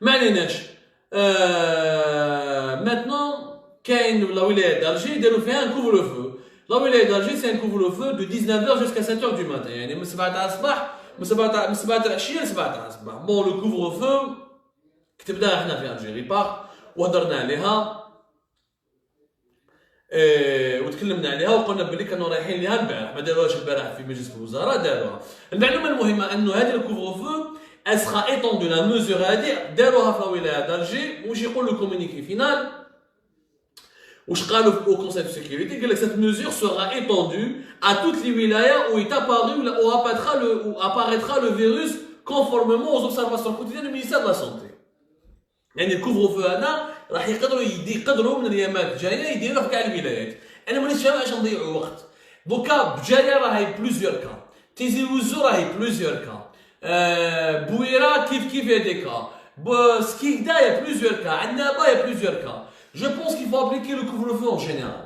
ما عليناش. maintenant كاين لا ولاية دالجي داروا فيها ان كوفر فو. لا ولاية دالجي سي ان كوفر فو دو 19h jusqu'à 7h du matin، يعني من 7 تاع الصباح من 7 تاع العشية ل 7 تاع الصباح. بون لو كوفر فو كتبناها حنا في الجيري باغ وهضرنا عليها وتكلمنا عليها وقلنا بلي كانوا رايحين ليها البارح، ما داروهاش البارح في مجلس الوزراء، داروها. المعلومه المهمه انه هذه الكوفر فو اسخا ايطوندو لا ميزور هذه داروها في الولايه دالجي. واش يقول لو كومونيكي فينال واش قالوا au conseil de sécurité قال لك cette mesure sera étendue à toutes les wilayas où est apparu ou apparaîtra le virus conformément aux observations quotidiennes du ministère de la santé. يعني الكوفر فو هذا راح يقدروا من الايامات الجايه يديروه في كاع الولايات. انا مانيش فاهم علاش نضيعوا وقت. دوكا بجايه راهي بلوزيور كا، تيزي وزو راهي بلوزيور كا، بويره كيف يا دي كا، سكيكدا يا بلوزيور كا، عندنا يا بلوزيور كا. Je pense qu'il faut appliquer le couvre-feu en général.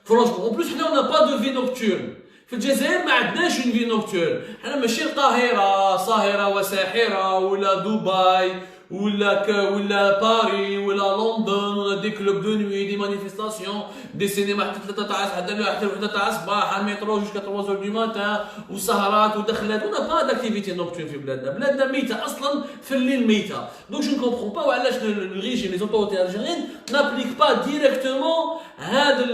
Franchement, en plus, on n'a pas de vie nocturne. في الجزائر ما عندناش une vie nocturne. حنا ماشي القاهرة، صاهرة وساحرة ولا دبي ولا باري ولا لندن ولا دي كلوب دو نوي دي مانيفيستاسيون دي سينما حتى 3 تاع حتى 1 تاع الصباح المترو جوسكا 3 دو ماتان وسهرات ودخلات ونا با داكتيفيتي نوكتورن في بلادنا ميته اصلا في الليل ميته دونك جو نكومبخون با وعلاش الريجيم لي زوتوريتي الجيريين نابليك با ديريكتومون هذا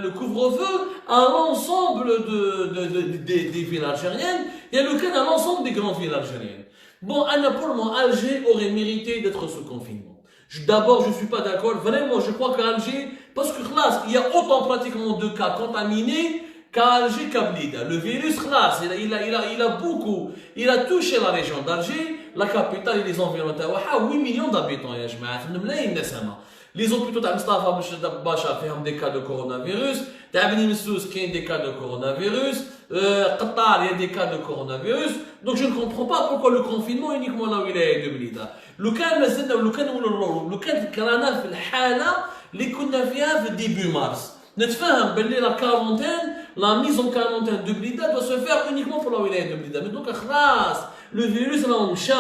le couvre-feu à l'ensemble des villes algériennes et le cas à l'ensemble des grandes villes algériennes. Bon, pour moi, Alger aurait mérité d'être sous confinement. D'abord, je ne suis pas d'accord. Vraiment, je crois qu'Alger, parce que classe, il y a autant pratiquement de cas contaminés qu'à Alger qu'à Blida. Le virus, classe, il a beaucoup, il a touché la région d'Alger, la capitale et les environs. 8 millions d'habitants, les hôpitaux de Mustafa Bacha font des cas de coronavirus, Beni Messous qui a des cas de coronavirus, Qatar il y a des cas de coronavirus, donc je ne comprends pas pourquoi le confinement est uniquement là où il est de Blida. Le cas كان في الحالة اللي كنا فيها في début mars. نتفهم باللي la quarantaine, la mise en quarantaine de Blida doit se faire uniquement pour la wilaya de Blida. Mais donc خلاص le virus là مشى.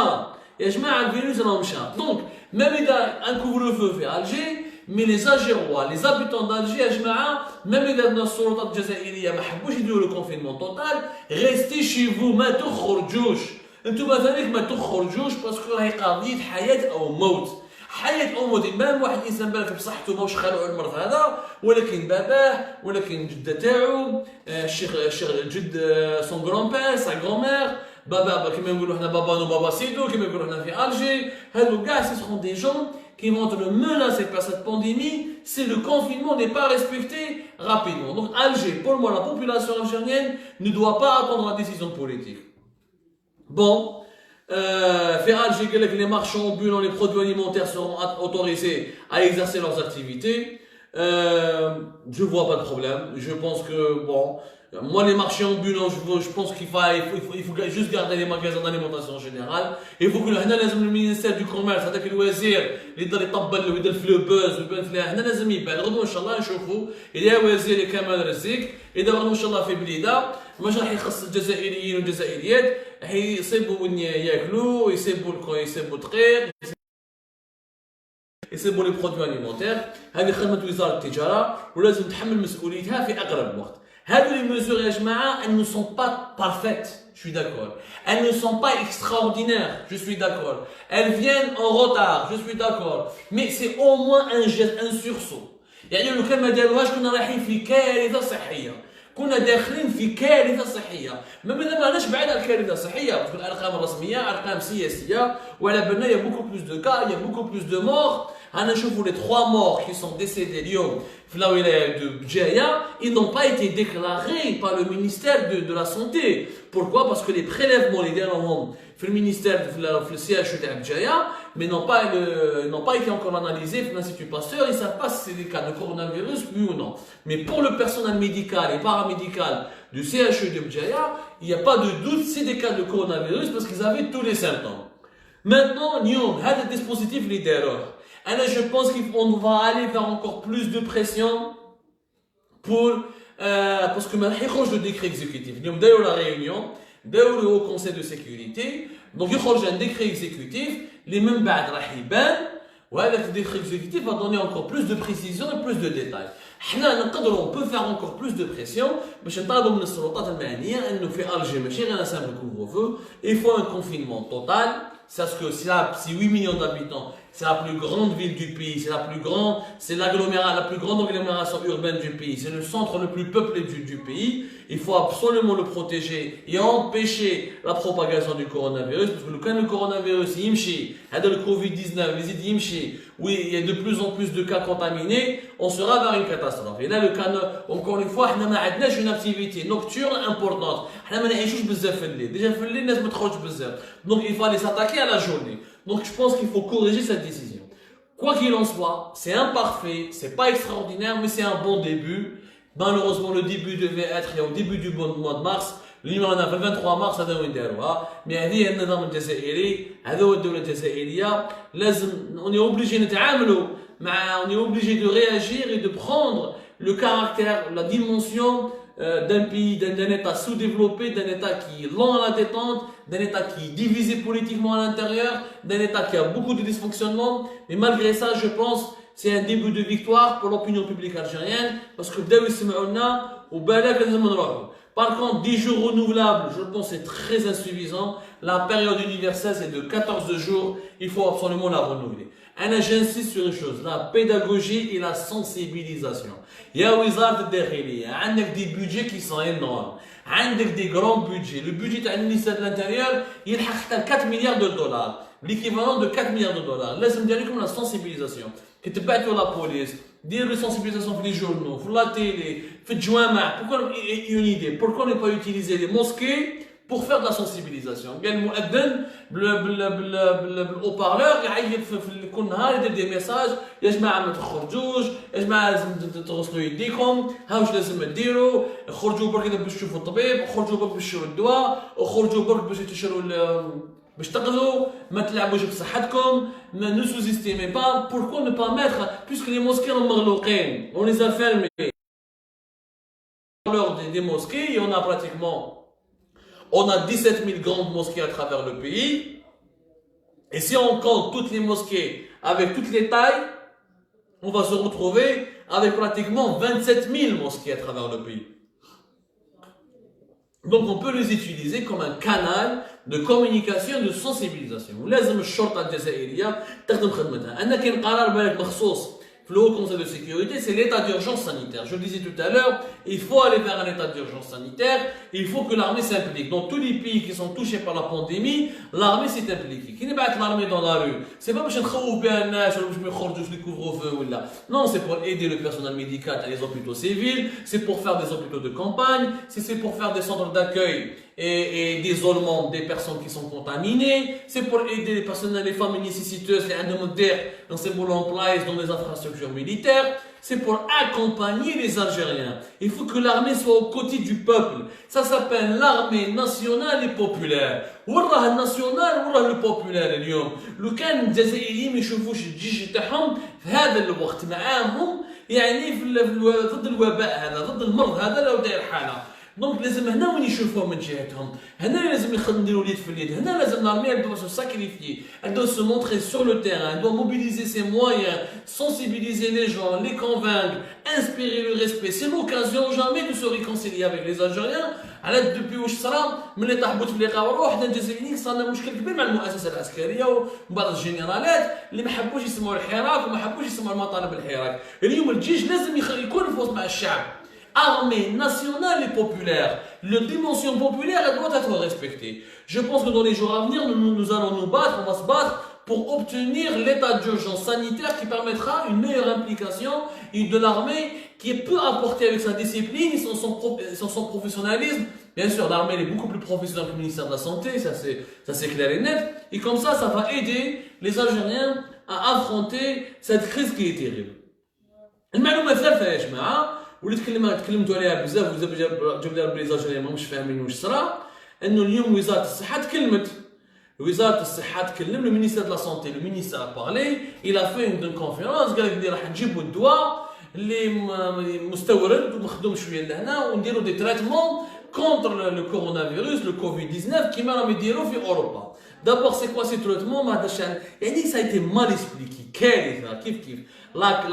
يا جماعة الفيروس راه مشى. Donc même إذا un couvre-feu في Alger, mais les Algérois, les habitants d'Alger يا جماعة même إذا السلطات الجزائرية ما حبوش يديروا le confinement total, restez chez vous ما تخرجوش. انتم ذلك ما تخرجوش باسكو راهي قضية حياة أو موت. حياة أو موت. مام واحد الإنسان بالك بصحته ماهوش خالو على المرض هذا ولكن باباه ولكن جدة تاعو الشيخ جد son grand-père sa grand-mère بابا كما نقولوا حنا بابا نو بابا سيدو كما نقولوا حنا في ألجي هادو كاع ce seront des gens qui vont être menacés par cette pandémie si le confinement n'est pas respecté rapidement. Donc Alger, pour moi la population algérienne ne doit pas attendre la décision politique. Bon, في Alger قال لك les marchands ambulants, les produits alimentaires seront autorisés à exercer leurs activités. Je vois pas de problème. Je pense que bon, moi les marchés ambulants, je pense qu'il faut juste garder les magasins d'alimentation générale. Il faut que le ministère du commerce, هذاك الوزير اللي يقدر يطبل ويدير في لو بوز ويبان في هنا لازم يبان. غدوه ان شاء الله نشوفوا الى وزير كمال رزيق اذا غدوه ان شاء الله في بليده مش راح يخص الجزائريين والجزائريات راح يصيبوا وين ياكلوا يصيبوا الدقيق يصيبوا لي برودوي اليمونتير. هذه خدمه وزاره التجاره ولازم تحمل مسؤوليتها في اقرب وقت. هذه les mesures يا جماعه elles ne sont pas parfaites, je suis d'accord. Elles ne sont pas extraordinaires, je suis d'accord. Elles viennent en retard, je suis d'accord. Mais c'est au moins un geste, un sursaut. يعني لو كان ما داروهاش كنا رايحين في كارثه صحيه. كنا داخلين في كارثه صحيه. ما ماناش بعيد على الكارثه الصحيه، باسكو الارقام الرسميه ارقام سياسيه وعلى بالنا يا beaucoup plus de cas, il y a beaucoup plus de morts. أنا نشوفوا les 3 morts qui sont décédés اليوم في la wilaya de Bdjaya, ils n'ont pas été déclarés par le ministère de la santé. Pourquoi? Parce que les prélèvements les dernièrement في المينيستère في le CHU de Bdjaya, mais n'ont pas été encore analysés في l'Institut Pasteur. Ils ne savent pas si c'est des cas de coronavirus, oui ou non. Mais pour le personnel médical et paramédical du CHU de Bdjaya, il n'y a pas de doute, c'est des cas de coronavirus parce qu'ils avaient tous les symptômes. Maintenant, اليوم هذا الديسبوزيتيف اللي داروه je pense qu'on va aller vers encore plus de pression pour parce que maintenant il y a le décret exécutif. Nous avons la réunion, nous le Haut Conseil de sécurité. Donc il y a un décret exécutif. Les mêmes بعد راح يبان وهذا le décret exécutif va donner encore plus de précision et plus de détails. On peut faire encore plus de pression باش نطالبوا من السلطات المعنيه انه في Alger ماشي غير un simple couvre-feu, il faut un confinement total. Parce que si 8 millions d'habitants, c'est la plus grande ville du pays, c'est la plus grande agglomération urbaine du pays, c'est le centre le plus peuplé du pays, il faut absolument le protéger et empêcher la propagation du coronavirus, parce que quand le coronavirus yimchi, le Covid-19, les yimchi, oui, il y a de plus en plus de cas contaminés, on sera vers une catastrophe. Et là, le cas, encore une fois, on a une activité nocturne importante. On a déjà fait les gens donc il faut aller s'attaquer à la journée. Donc je pense qu'il faut corriger cette décision. Quoi qu'il en soit, c'est imparfait, c'est pas extraordinaire, mais c'est un bon début. Malheureusement, le début devait être au début du mois de mars. اليوم رانا في 23 مارس هذا وين داروها. Mais هذه النظام الجزائري، هذا هو الدولة الجزائرية، لازم on est obligé نتعاملوا مع on est obligé de réagir et de prendre le caractère, la dimension d'un pays, d'un État sous-développé, d'un État qui est lent à la détente, d'un État qui est divisé politiquement à l'intérieur, d'un État qui a beaucoup de dysfonctionnements. Mais malgré ça, je pense c'est un début de victoire pour l'opinion publique algérienne, parce que par contre, 10 jours renouvelables, je pense que c'est très insuffisant. La période universelle, c'est de 14 jours. Il faut absolument la renouveler. J'insiste sur une chose, la pédagogie et la sensibilisation. Il y a des budgets qui sont énormes. Des grands budgets. Le budget du ministère de l'Intérieur, il a 4 milliards de dollars. L'équivalent de 4 milliards de dollars. Là, c'est comme la sensibilisation. Qui te battent la police, dire la sensibilisation pour les journaux, pour la télé, pour le jouama. Pourquoi une idée? Pourquoi ne pas utiliser les mosquées pour faire de la sensibilisation? Le haut-parleur, il dit des messages, يا جماعة ما تخرجوش، يا جماعة لازم تغسلوا يديكم، ها واش لازم ديروا، خرجوا برك باش تشوفوا الطبيب، خرجوا برك باش تشروا الدواء، وخرجوا برك باش تشروا باش تقضوا ما تلعبوش بصحتكم ne sous-estimez pas. Pourquoi ne pas mettre, puisque les mosquées sont مغلوقين, on les a fermées. Lors des mosquées, on a 17 000 grandes mosquées à travers le pays, et si on compte toutes les mosquées avec toutes les tailles, on va se retrouver avec pratiquement 27 000 mosquées à travers le pays. Donc on peut les utiliser comme un canal de communication, de sensibilisation. لازم الشرطة الجزائرية تخدم خدمتها. أنا كاين قرار بالك مخصوص في le Haut Conseil de sécurité, c'est l'état d'urgence sanitaire. Je le disais tout à l'heure, il faut aller vers un état d'urgence sanitaire, il faut que l'armée s'implique. Dans tous les pays qui sont touchés par la pandémie, l'armée s'est impliquée. Qui n'est pas l'armée dans la rue? C'est pas parce que non, c'est pour aider le personnel médical à les hôpitaux civils, c'est pour faire des hôpitaux de campagne, c'est pour faire des centres d'accueil et d'isolement des personnes qui sont contaminées, c'est pour aider les personnels, les familles nécessiteuses, les indemnitaires dans ces emploi, dans les infrastructures militaires, c'est pour accompagner les Algériens. Il faut que l'armée soit aux côtés du peuple. Ça s'appelle l'armée nationale et populaire. وراه الناسيونال وراه لو بوبولار اليوم. لو كان الجزائريين ما يشوفوش الجيش تاعهم في هذا الوقت معاهم يعني ضد الوباء هذا ضد المرض هذا لو داير حاله. دونك لازم هنا وين يشوفوه من جهتهم، هنا لازم نديروا اليد في اليد، هنا لازم l'armée elle doit se sacrifier, elle doit se montrer sur le terrain, elle doit mobiliser ses moyens, sensibiliser les gens, les convaincre, inspirer le respect. C'est l'occasion jamais de se réconcilier avec les Algériens. على depuis واش صرا ملي طاحبوا تفليقه والروح حنا الجزائريين صارنا مشكل كبير مع المؤسسه العسكريه وبعض الجنرالات اللي ما حبوش يسمعوا الحراك وما حبوش يسمعوا المطالب الحراك. اليوم الجيش لازم يكون في وسط مع الشعب. Armée nationale et populaire. La dimension populaire, elle doit être respectée. Je pense que dans les jours à venir, nous allons nous battre, on va se battre pour obtenir l'état d'urgence sanitaire qui permettra une meilleure implication de l'armée qui peut apporter avec sa discipline et son professionnalisme. Bien sûr, l'armée est beaucoup plus professionnelle que le ministère de la Santé, ça c'est clair et net. Et comme ça va aider les Algériens à affronter cette crise qui est terrible. المعلومة الثالثة يا جماعة واللي تكلمتوا عليها بزاف جاب لي ربي الجزائريين ماهمش فاهمين واش صرا، انه اليوم وزاره الصحه تكلمت. وزاره الصحه تكلم، لو مينيستير دو لا سونتي لو مينيستير ا بارلي il a fait une conférence قال لك بلي راح نجيبوا الدواء اللي مستورد ومخدوم شويه لهنا ونديروا دي تريتمون كونتر لو كورونا فيروس لو كوفيد 19 كيما راهم يديروا في اوروبا. D'abord, c'est quoi ces traitements? Ça a été mal expliqué.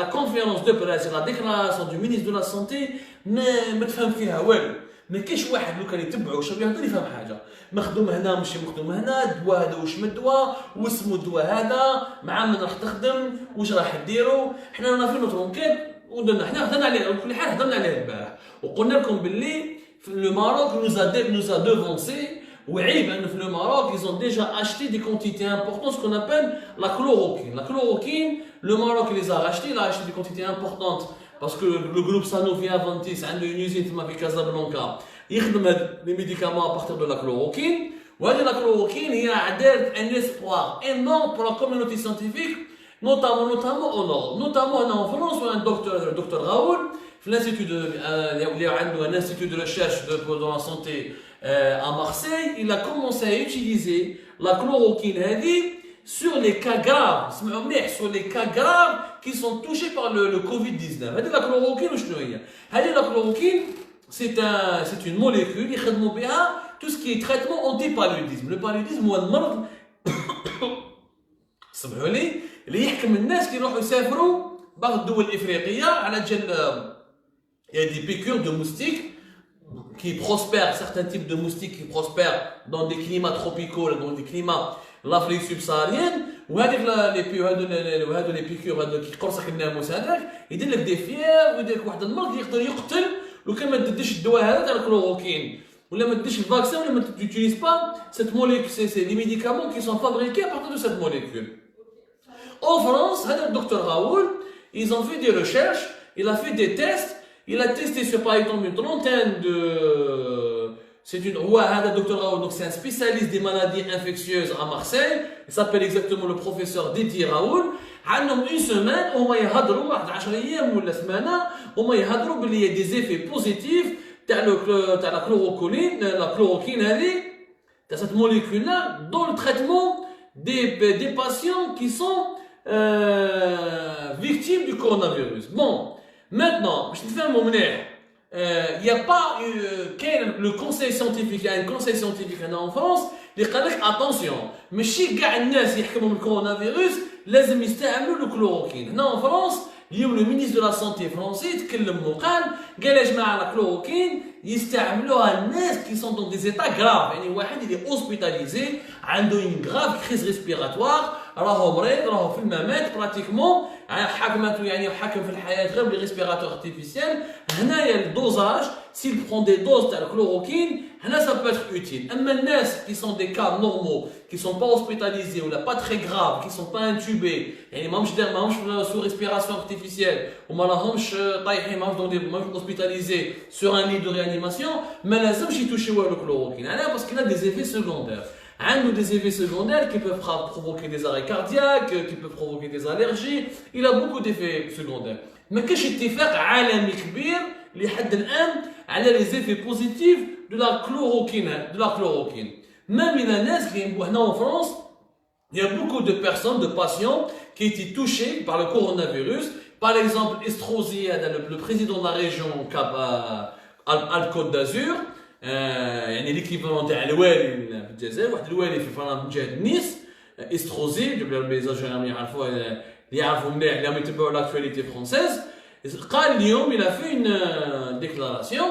La conférence de presse, la déclaration du ministre de la Santé, ما تفهم فيها والو. ما كاينش واحد لو كان يتبعو واش يهضر يفهم حاجه. مخدوم هنا ماشي مخدوم هنا، الدواء هذا واش من الدواء، واسمو الدواء هذا، مع من راح تخدم، واش راح ديروا. حنا رانا في نوتر انكيت ودرنا حنا هضرنا عليه كل حال هضرنا عليه البارح وقلنا لكم باللي le Maroc nous a devancé. وعيب أن في le Maroc ils ont déjà acheté des quantités importantes, ce qu'on appelle la chloroquine. La chloroquine, le Maroc les a rachetés, il a acheté des quantités importantes parce que le groupe Sanofi Aventis a une usine في Casablanca يخدم les médicaments à partir de la chloroquine. وهذه la chloroquine هي عدالة un espoir énorme pour la communauté scientifique, notamment au nord, notamment en France où un docteur Raoul في l'institut un institut de recherche dans la santé à Marseille, il a commencé à utiliser la chloroquine sur les cas graves, sur les cas graves qui sont touchés par le Covid-19. La chloroquine, la chloroquine, c'est une molécule يخدموا بها tout ce qui est traitement anti-paludisme. Le paludisme هو المرض سمعوا لي اللي يحكم الناس كي يروحوا يسافروا بعض الدول الافريقيه على جال il y a des piqûres de moustiques qui prospèrent, certains types de moustiques qui prospèrent dans des climats tropicaux, dans des climats l'Afrique subsaharienne, وهذيك les piqûres qui يقرصك الناموس هذاك يدير لك دي فيير ويدير لك واحد المرض يقدر يقتل لو كان ما تديش الدواء هذا تاع الكلوروكين ولا ما تديش الفاكسين ولا ما تutilises pas cette molécule, c'est les médicaments qui sont fabriqués à partir de cette molécule. En France, le docteur Raoul, ils ont fait des recherches, il a fait des tests, il a testé sur par exemple une trentaine de... le docteur Raoul, donc c'est un spécialiste des maladies infectieuses à Marseille, il s'appelle exactement le professeur Didier Raoul. عندهم une semaine, هما يهضروا واحد 10 أيام ولا سمانة, هما يهضروا باللي y a des effets positifs تاع la chloroquine هذه, تاع cette molécule là dans le traitement des patients qui sont victimes du coronavirus. Bon, maintenant, je te fais un moment. Il n'y a pas le conseil scientifique, il y a un conseil scientifique en France, qui dit attention, mais si les gens qui ont le coronavirus, ils doivent utiliser le chloroquine. En France, le ministre de la Santé français قال يا جماعه la chloroquine يستعملوها الناس qui sont dans des états graves. يعني واحد اللي hospitalisé عنده une grave crise respiratoire راهو مريض راهو في الممات براتيكمون حاكمته يعني حاكم في الحياه غير بالريسبيراتور ارتيفيسيال. هنايا الدوزاج s'il prend des doses تاع الكلوروكين هنا ça peut être utile. اما الناس qui sont des cas normaux qui sont pas hospitalisés ou là pas très graves qui sont pas intubés يعني ماهمش sous respiration artificielle وما راهمش طايحين ماهمش hospitalisés sur un lit de réanimation ما لازمش يتوشيو le chloroquine. parce qu'il a des effets secondaires. عنده des effets secondaires qui peuvent provoquer des arrêts cardiaques, qui peuvent provoquer des allergies. Il a beaucoup d'effets secondaires. ما كاينش اتفاق عالمي كبير لحد الآن على les effets positifs de la chloroquine. Même il y a des gens en France, il y a beaucoup de personnes, de patients qui étaient touchés par le coronavirus. Par exemple, Estrosi, le président de la région Alpes-Côte d'Azur, يعني l'équivalent تاع الوالي في الجزائر واحد الوالي في فرنسا من جهه نيس استروزي جاب لهم لي زاجيريان يعرفوا اللي يعرفوا مليح اللي يتبعوا لاكتواليتي فرونسيز قال اليوم الى في اون ديكلاراسيون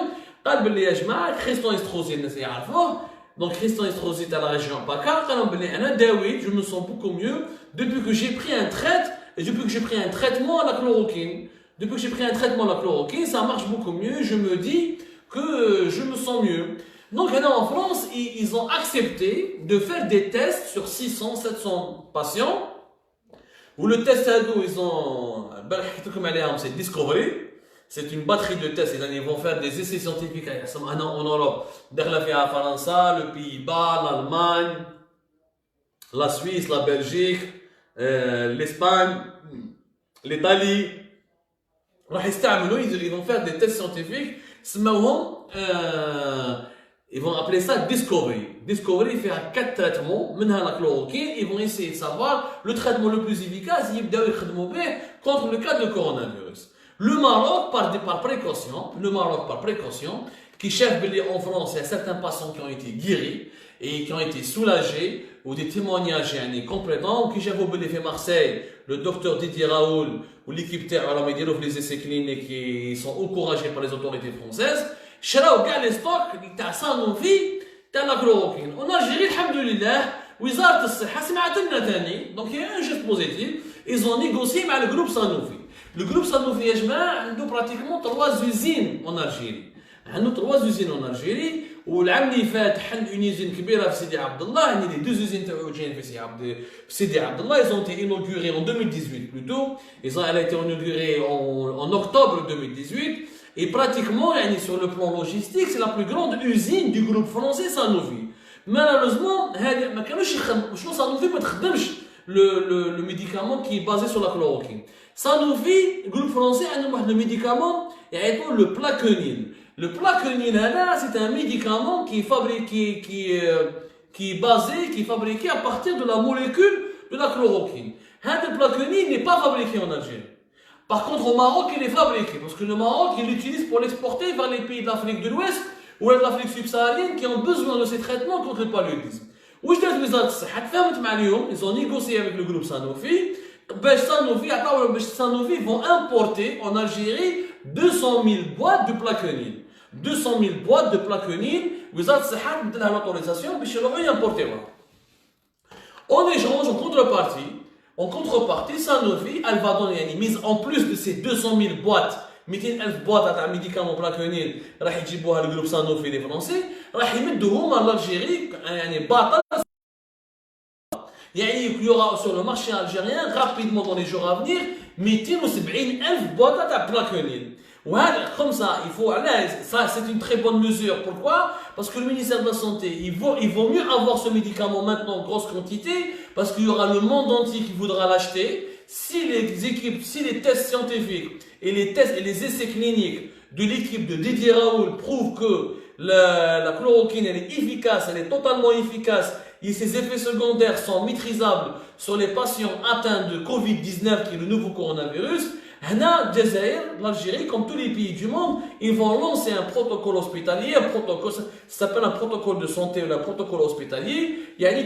قال باللي يا جماعه كريستون استروزي الناس يعرفوه دونك كريستون استروزي تاع لا ريجيون باكا قال لهم باللي انا داويت جو مو سون بوكو ميو depuis que j'ai pris un traitement à la chloroquine. Depuis que j'ai pris un traitement à la chloroquine, ça marche beaucoup mieux, je me dis que je me sens mieux. Donc là en France, ils ont accepté de faire des tests sur 600, 700 patients. Où le test à dos, ils ont... c'est Discovery. C'est une batterie de tests. Ils vont faire des essais scientifiques en Europe. Derrière la France, le Pays-Bas, l'Allemagne, la Suisse, la Belgique, l'Espagne, l'Italie. Ils vont faire des tests scientifiques. Ils vont appeler ça Discovery. Discovery fait 4 traitements, منها la chloroquine. Ils vont essayer de savoir le traitement le plus efficace contre le cas de coronavirus. Le Maroc, par précaution, qui cherche en France, il y a certains patients qui ont été guéris et qui ont été soulagés, ou des témoignages complétants, qui cherchent au BDF Marseille, le docteur Didier Raoul, ou l'équipe Terre, alors ils disent les essais cliniques qui sont encouragés par les autorités françaises. شراو كاع لي ستوك تاع صانوفي تاع لا كلوروكين. En Algérie alhamdoulilah وزارة الصحة سمعت لنا ثاني دونك هي ان جيست بوزيتيف. Ils ont négocié مع الجروب صانوفي. الجروب صانوفي يا جماعة عنده براتيكمون 3 زوزين en Algérie. عنده 3 زوزين en Algérie والعام اللي فات حل اون يوزين كبيرة في سيدي عبد الله يعني لي 2 زوزين تاعو جايين في سيدي عبد الله. Ils ont été inaugurés en 2018 plutôt. Elle a été inaugurée en octobre 2018. Et pratiquement, sur le plan logistique, c'est la plus grande usine du groupe français Sanofi. Malheureusement, Sanofi ne travaille le médicament qui est basé sur la chloroquine. Sanofi, le groupe français, a un médicament, le Plaquenil. Le Plaquenil, c'est un médicament qui est fabriqué à partir de la molécule de la chloroquine. Le Plaquenil n'est pas fabriqué en Algérie. Par contre, au Maroc, il est fabriqué. Parce que le Maroc, il l'utilise pour l'exporter vers les pays de l'Afrique de l'Ouest ou de l'Afrique subsaharienne qui ont besoin de ces traitements contre le paludisme. Ils ont négocié avec le groupe Sanofi. Sanofi vont importer en Algérie 200 000 boîtes de plaquenil. 200 000 boîtes de plaquenil. Vous avez l'autorisation pour importer. En échange, en contrepartie, Sanofi, elle va donner une mise en plus de ces 200 000 boîtes, 200 000 boîtes de médicaments plaquenil, le groupe Sanofi des Français, ils mettent à l'Algérie, il y aura sur le marché algérien, rapidement dans les jours à venir, 270 000 boîtes de plaquenil. Comme ça, c'est une très bonne mesure. Pourquoi? Parce que le ministère de la Santé, il vaut mieux avoir ce médicament maintenant en grosse quantité, parce qu'il y aura le monde entier qui voudra l'acheter. Si les tests scientifiques et les tests et les essais cliniques de l'équipe de Didier Raoult prouvent que la chloroquine elle est efficace, elle est totalement efficace, et ses effets secondaires sont maîtrisables sur les patients atteints de Covid-19, qui est le nouveau coronavirus, l'Algérie, comme tous les pays du monde, ils vont lancer un protocole hospitalier, ça s'appelle un protocole de santé ou un protocole hospitalier.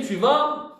Tu vas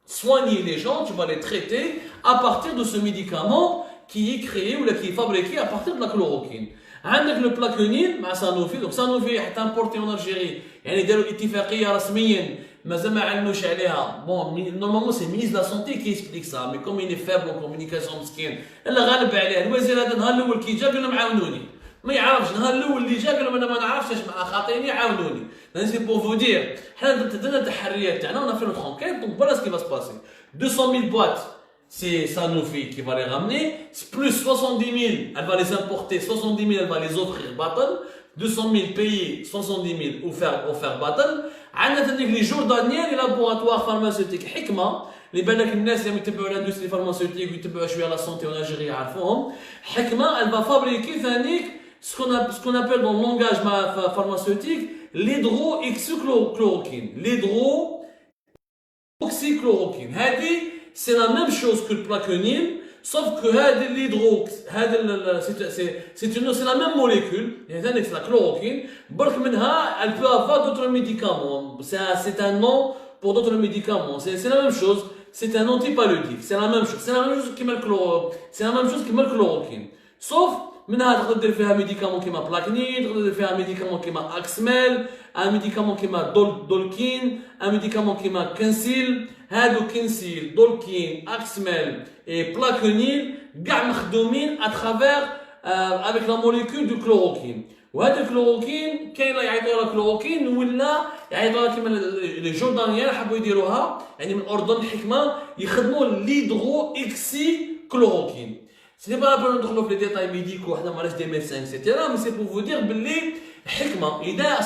soigner les gens, tu vas les traiter à partir de ce médicament qui est créé ou qui est fabriqué à partir de la chloroquine. عندك le plaquenil مع Sanofi, donc Sanofi est importé en Algérie, داروا اتفاقية رسميا مازال ما علنوش عليها. Bon, normalement c'est le ministre de la Santé qui explique ça, mais comme il est faible en communication مسكين, اللي غالب عليه الوزير هذا النهار الاول كي جا قال لهم عاونوني. ما يعرفش النهار الاول اللي جا قال لهم انا ما نعرفش اش مع خاطيني عاونوني. سي بور فو دير حنا درنا التحريات تاعنا ونفي نوتر انكيت, donc voilà ce qui va se passer. 200 000 boîtes, c'est Sanofi qui va les ramener, plus 70 000, elle va les importer, 70 000, elle va les offrir battle, 200 000 payés, 70 000 offert battle. عندنا les Jordaniens, les laboratoires pharmaceutiques حكمة اللي بالك الناس اللي يتبعوا l'industrie pharmaceutique ويتبعوا شويه la santé en Algérie يعرفوهم. حكمة elle va fabriquer ثانيك ce qu'on appelle dans le langage pharmaceutique l'hydroxychloroquine. L'hydroxychloroquine. C'est la même chose que le plaquenil, sauf que c'est la même molécule, c'est la chloroquine. Elle peut avoir d'autres médicaments. C'est un nom pour d'autres médicaments. C'est la même chose. C'est un antipaludique. C'est la même chose. C'est la même chose qui met le chloroquine. Sauf منها تقدر تدير فيها ميديكامون كيما بلاكنيد, تقدر تدير فيها ميديكامون كيما اكسميل, ان ميديكامون كيما دولكين, ان ميديكامون كيما كنسيل. هادو كنسيل, دولكين, اكسميل اي بلاكونيل كاع مخدومين اترافير افيك لا موليكول دو كلوروكين. وهذا الكلوروكين كاين اللي يعيطوا لها كلوروكين ولا يعيطوا لها كيما لي جوردانيين حبوا يديروها, يعني من الاردن الحكمه يخدموا ليدرو اكسي كلوروكين. Ce n'est pas la peine de rentrer dans les détails médicaux, des médecins, etc. Mais c'est pour vous dire que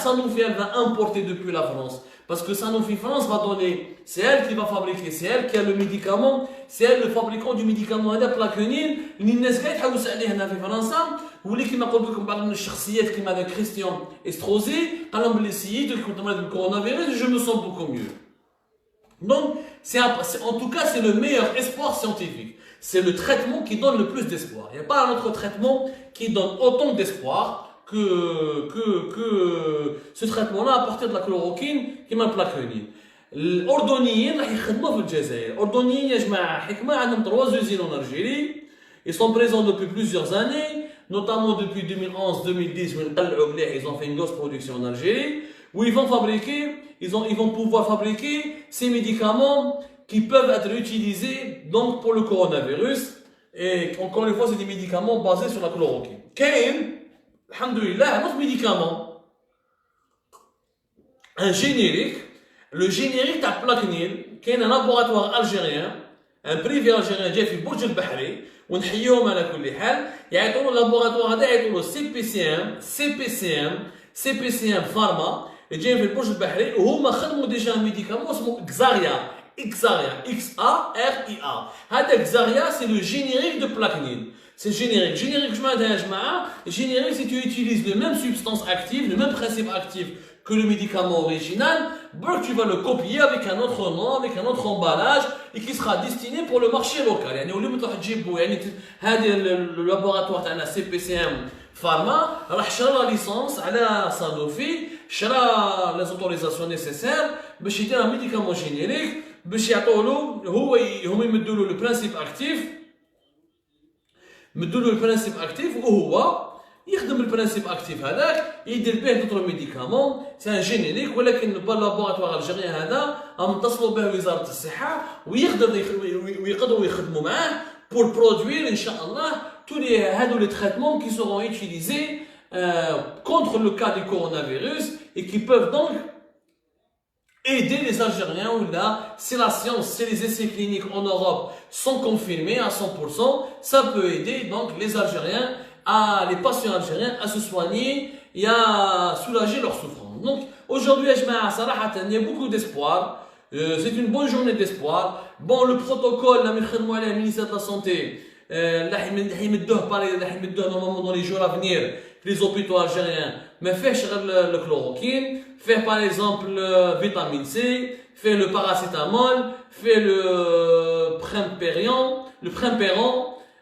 Sanofi va importer depuis la France. Parce que Sanofi France va donner, c'est elle qui va fabriquer, c'est elle qui a le médicament, c'est elle le fabricant du médicament هذا plaquenil. الناس قاعد يحوس عليه هنا في فرنسا, واللي كما قلت لكم بعض من الشخصيات كما هذا كريستيان استروزي قال لهم باللي سيد كنت مريض بالكورونا je me sens beaucoup mieux. Donc, en tout cas, c'est le meilleur espoir scientifique. C'est le traitement qui donne le plus d'espoir. Il n'y a pas un autre traitement qui donne autant d'espoir que ce traitement-là à partir de la chloroquine qui m'a plaquenil. الأردنيين راح يخدموا في الجزائر. الأردنيين يا جماعة حكمة عندهم 3 usines en Algérie. Ils sont présents depuis plusieurs années, notamment depuis 2011-2010 ils ont fait une grosse production en Algérie où ils vont pouvoir fabriquer ces médicaments qui peuvent être utilisés donc pour le coronavirus. Et encore une fois, c'est des médicaments basés sur la chloroquine. Kain, alhamdoulilah, un autre médicament, un générique, le générique de plaquenil, qui est un laboratoire algérien, un privé algérien جاي في برج البحري ونحييهم على كل حال. يعيطوا له اللابوراتوار هذا يعيطوا له CPCM Pharma, جايين في البرج البحري وهما خدموا ديجا ميديكامون اسمه Xaria. X-A-R-I-A. Xaria, c'est le générique de plaquenil. C'est générique. Générique, générique, si tu utilises la même substance active, le même principe actif que le médicament original, tu vas le copier avec un autre nom, avec un autre emballage et qui sera destiné pour le marché local. يعني ولي تروح تجيبوا يعني هذه اللابوراتوار تاعنا سي بي سي ام فارما راح شرى ليسونس على صادوفي شرى لي زوتوريزاسيون نيسيسير باش يدير ميديكامون جينيريك باش يعطوه له هو هما يمدوا له البرانسيب اكتيف مدوا له البرانسيب اكتيف وهو يخدم البرانسيب اكتيف هذاك يدير به دوطرو ميديكامون سي ان جينيريك ولكن باللابوراتوار الجيريان هذا متصلوا به وزاره الصحه ويقدروا يخدموا معاه pour produire inchallah tous les traitements qui seront utilisés contre le cas du coronavirus et qui peuvent donc aider les Algériens ou là, si la science, si les essais cliniques en Europe sont confirmés à 100%, ça peut aider donc les Algériens, les patients algériens à se soigner et à soulager leurs souffrances. Donc aujourd'hui, il y a beaucoup d'espoir. C'est une bonne journée d'espoir. Bon, le protocole, le ministère de la Santé, normalement dans les jours à venir, les hôpitaux algériens, mais fait le chloroquine, fait par exemple le vitamine C, fait le paracétamol, fait le primpéran.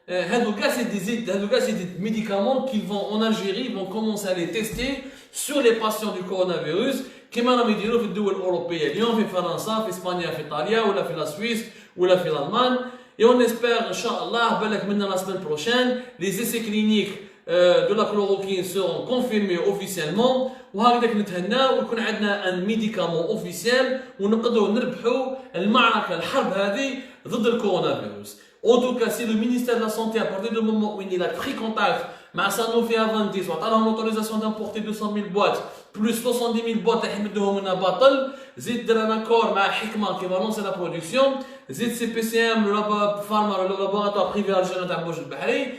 C'est des médicaments qui vont en Algérie, vont commencer à les tester sur les patients du coronavirus. كما راهم يديروا في الدول الأوروبية اليوم في فرنسا في إسبانيا في إيطاليا ولا في السويس ولا في الألمان. Et on espère Inch'Allah بالك منا la semaine prochaine les essais cliniques de la chloroquine seront confirmés officiellement وهكذاك نتهناو ويكون عندنا un médicament officiel ونقدروا نربحوا المعركة الحرب هذه ضد الكورونا. En tout cas, si le ministère de la Santé, à partir du moment où il a pris contact avec Sanofi Aventis, ou a l'autorisation d'importer 200 000 boîtes, plus 70 000 boîtes, zid un accord avec Hikma qui va lancer la production, zid CPCM, le laboratoire privé algérien d'Abouj al-Bahri,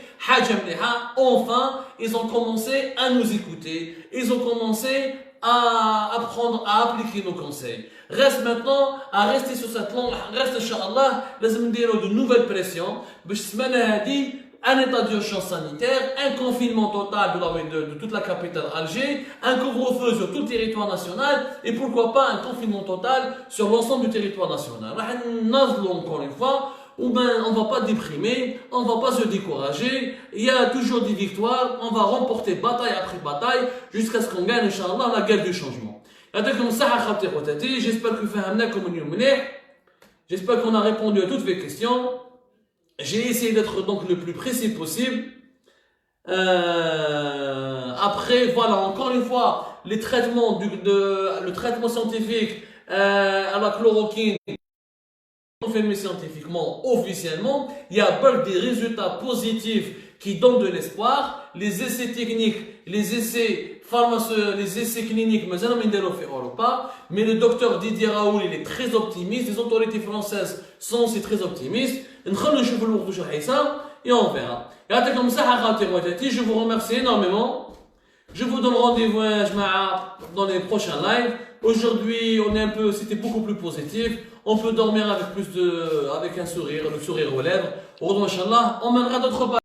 enfin, ils ont commencé à nous écouter, ils ont commencé à apprendre à appliquer nos conseils. Reste maintenant à rester sur cette langue, reste Inch'Allah, لازم نديروا de nouvelles pressions باش السمانة هذه un état d'urgence sanitaire, un confinement total de toute la capitale Alger, un couvre-feu sur tout le territoire national et pourquoi pas un confinement total sur l'ensemble du territoire national. Encore une fois, on ne va pas déprimer, on ne va pas se décourager, il y a toujours des victoires, on va remporter bataille après bataille jusqu'à ce qu'on gagne Inch'Allah la guerre du changement. J'espère qu'on a répondu à toutes vos questions. J'ai essayé d'être donc le plus précis possible. Après, voilà, encore une fois, les traitements le traitement scientifique à la chloroquine confirmé scientifiquement, officiellement, il y a des résultats positifs qui donnent de l'espoir. Les essais techniques, les essais les essais cliniques, mais le docteur Didier Raoul, il est très optimiste, les autorités françaises sont aussi très optimistes. Et on verra. Je vous remercie énormément. Je vous donne rendez-vous dans les prochains lives. Aujourd'hui, c'était beaucoup plus positif. On peut dormir avec un sourire, le sourire aux lèvres. On mènera d'autres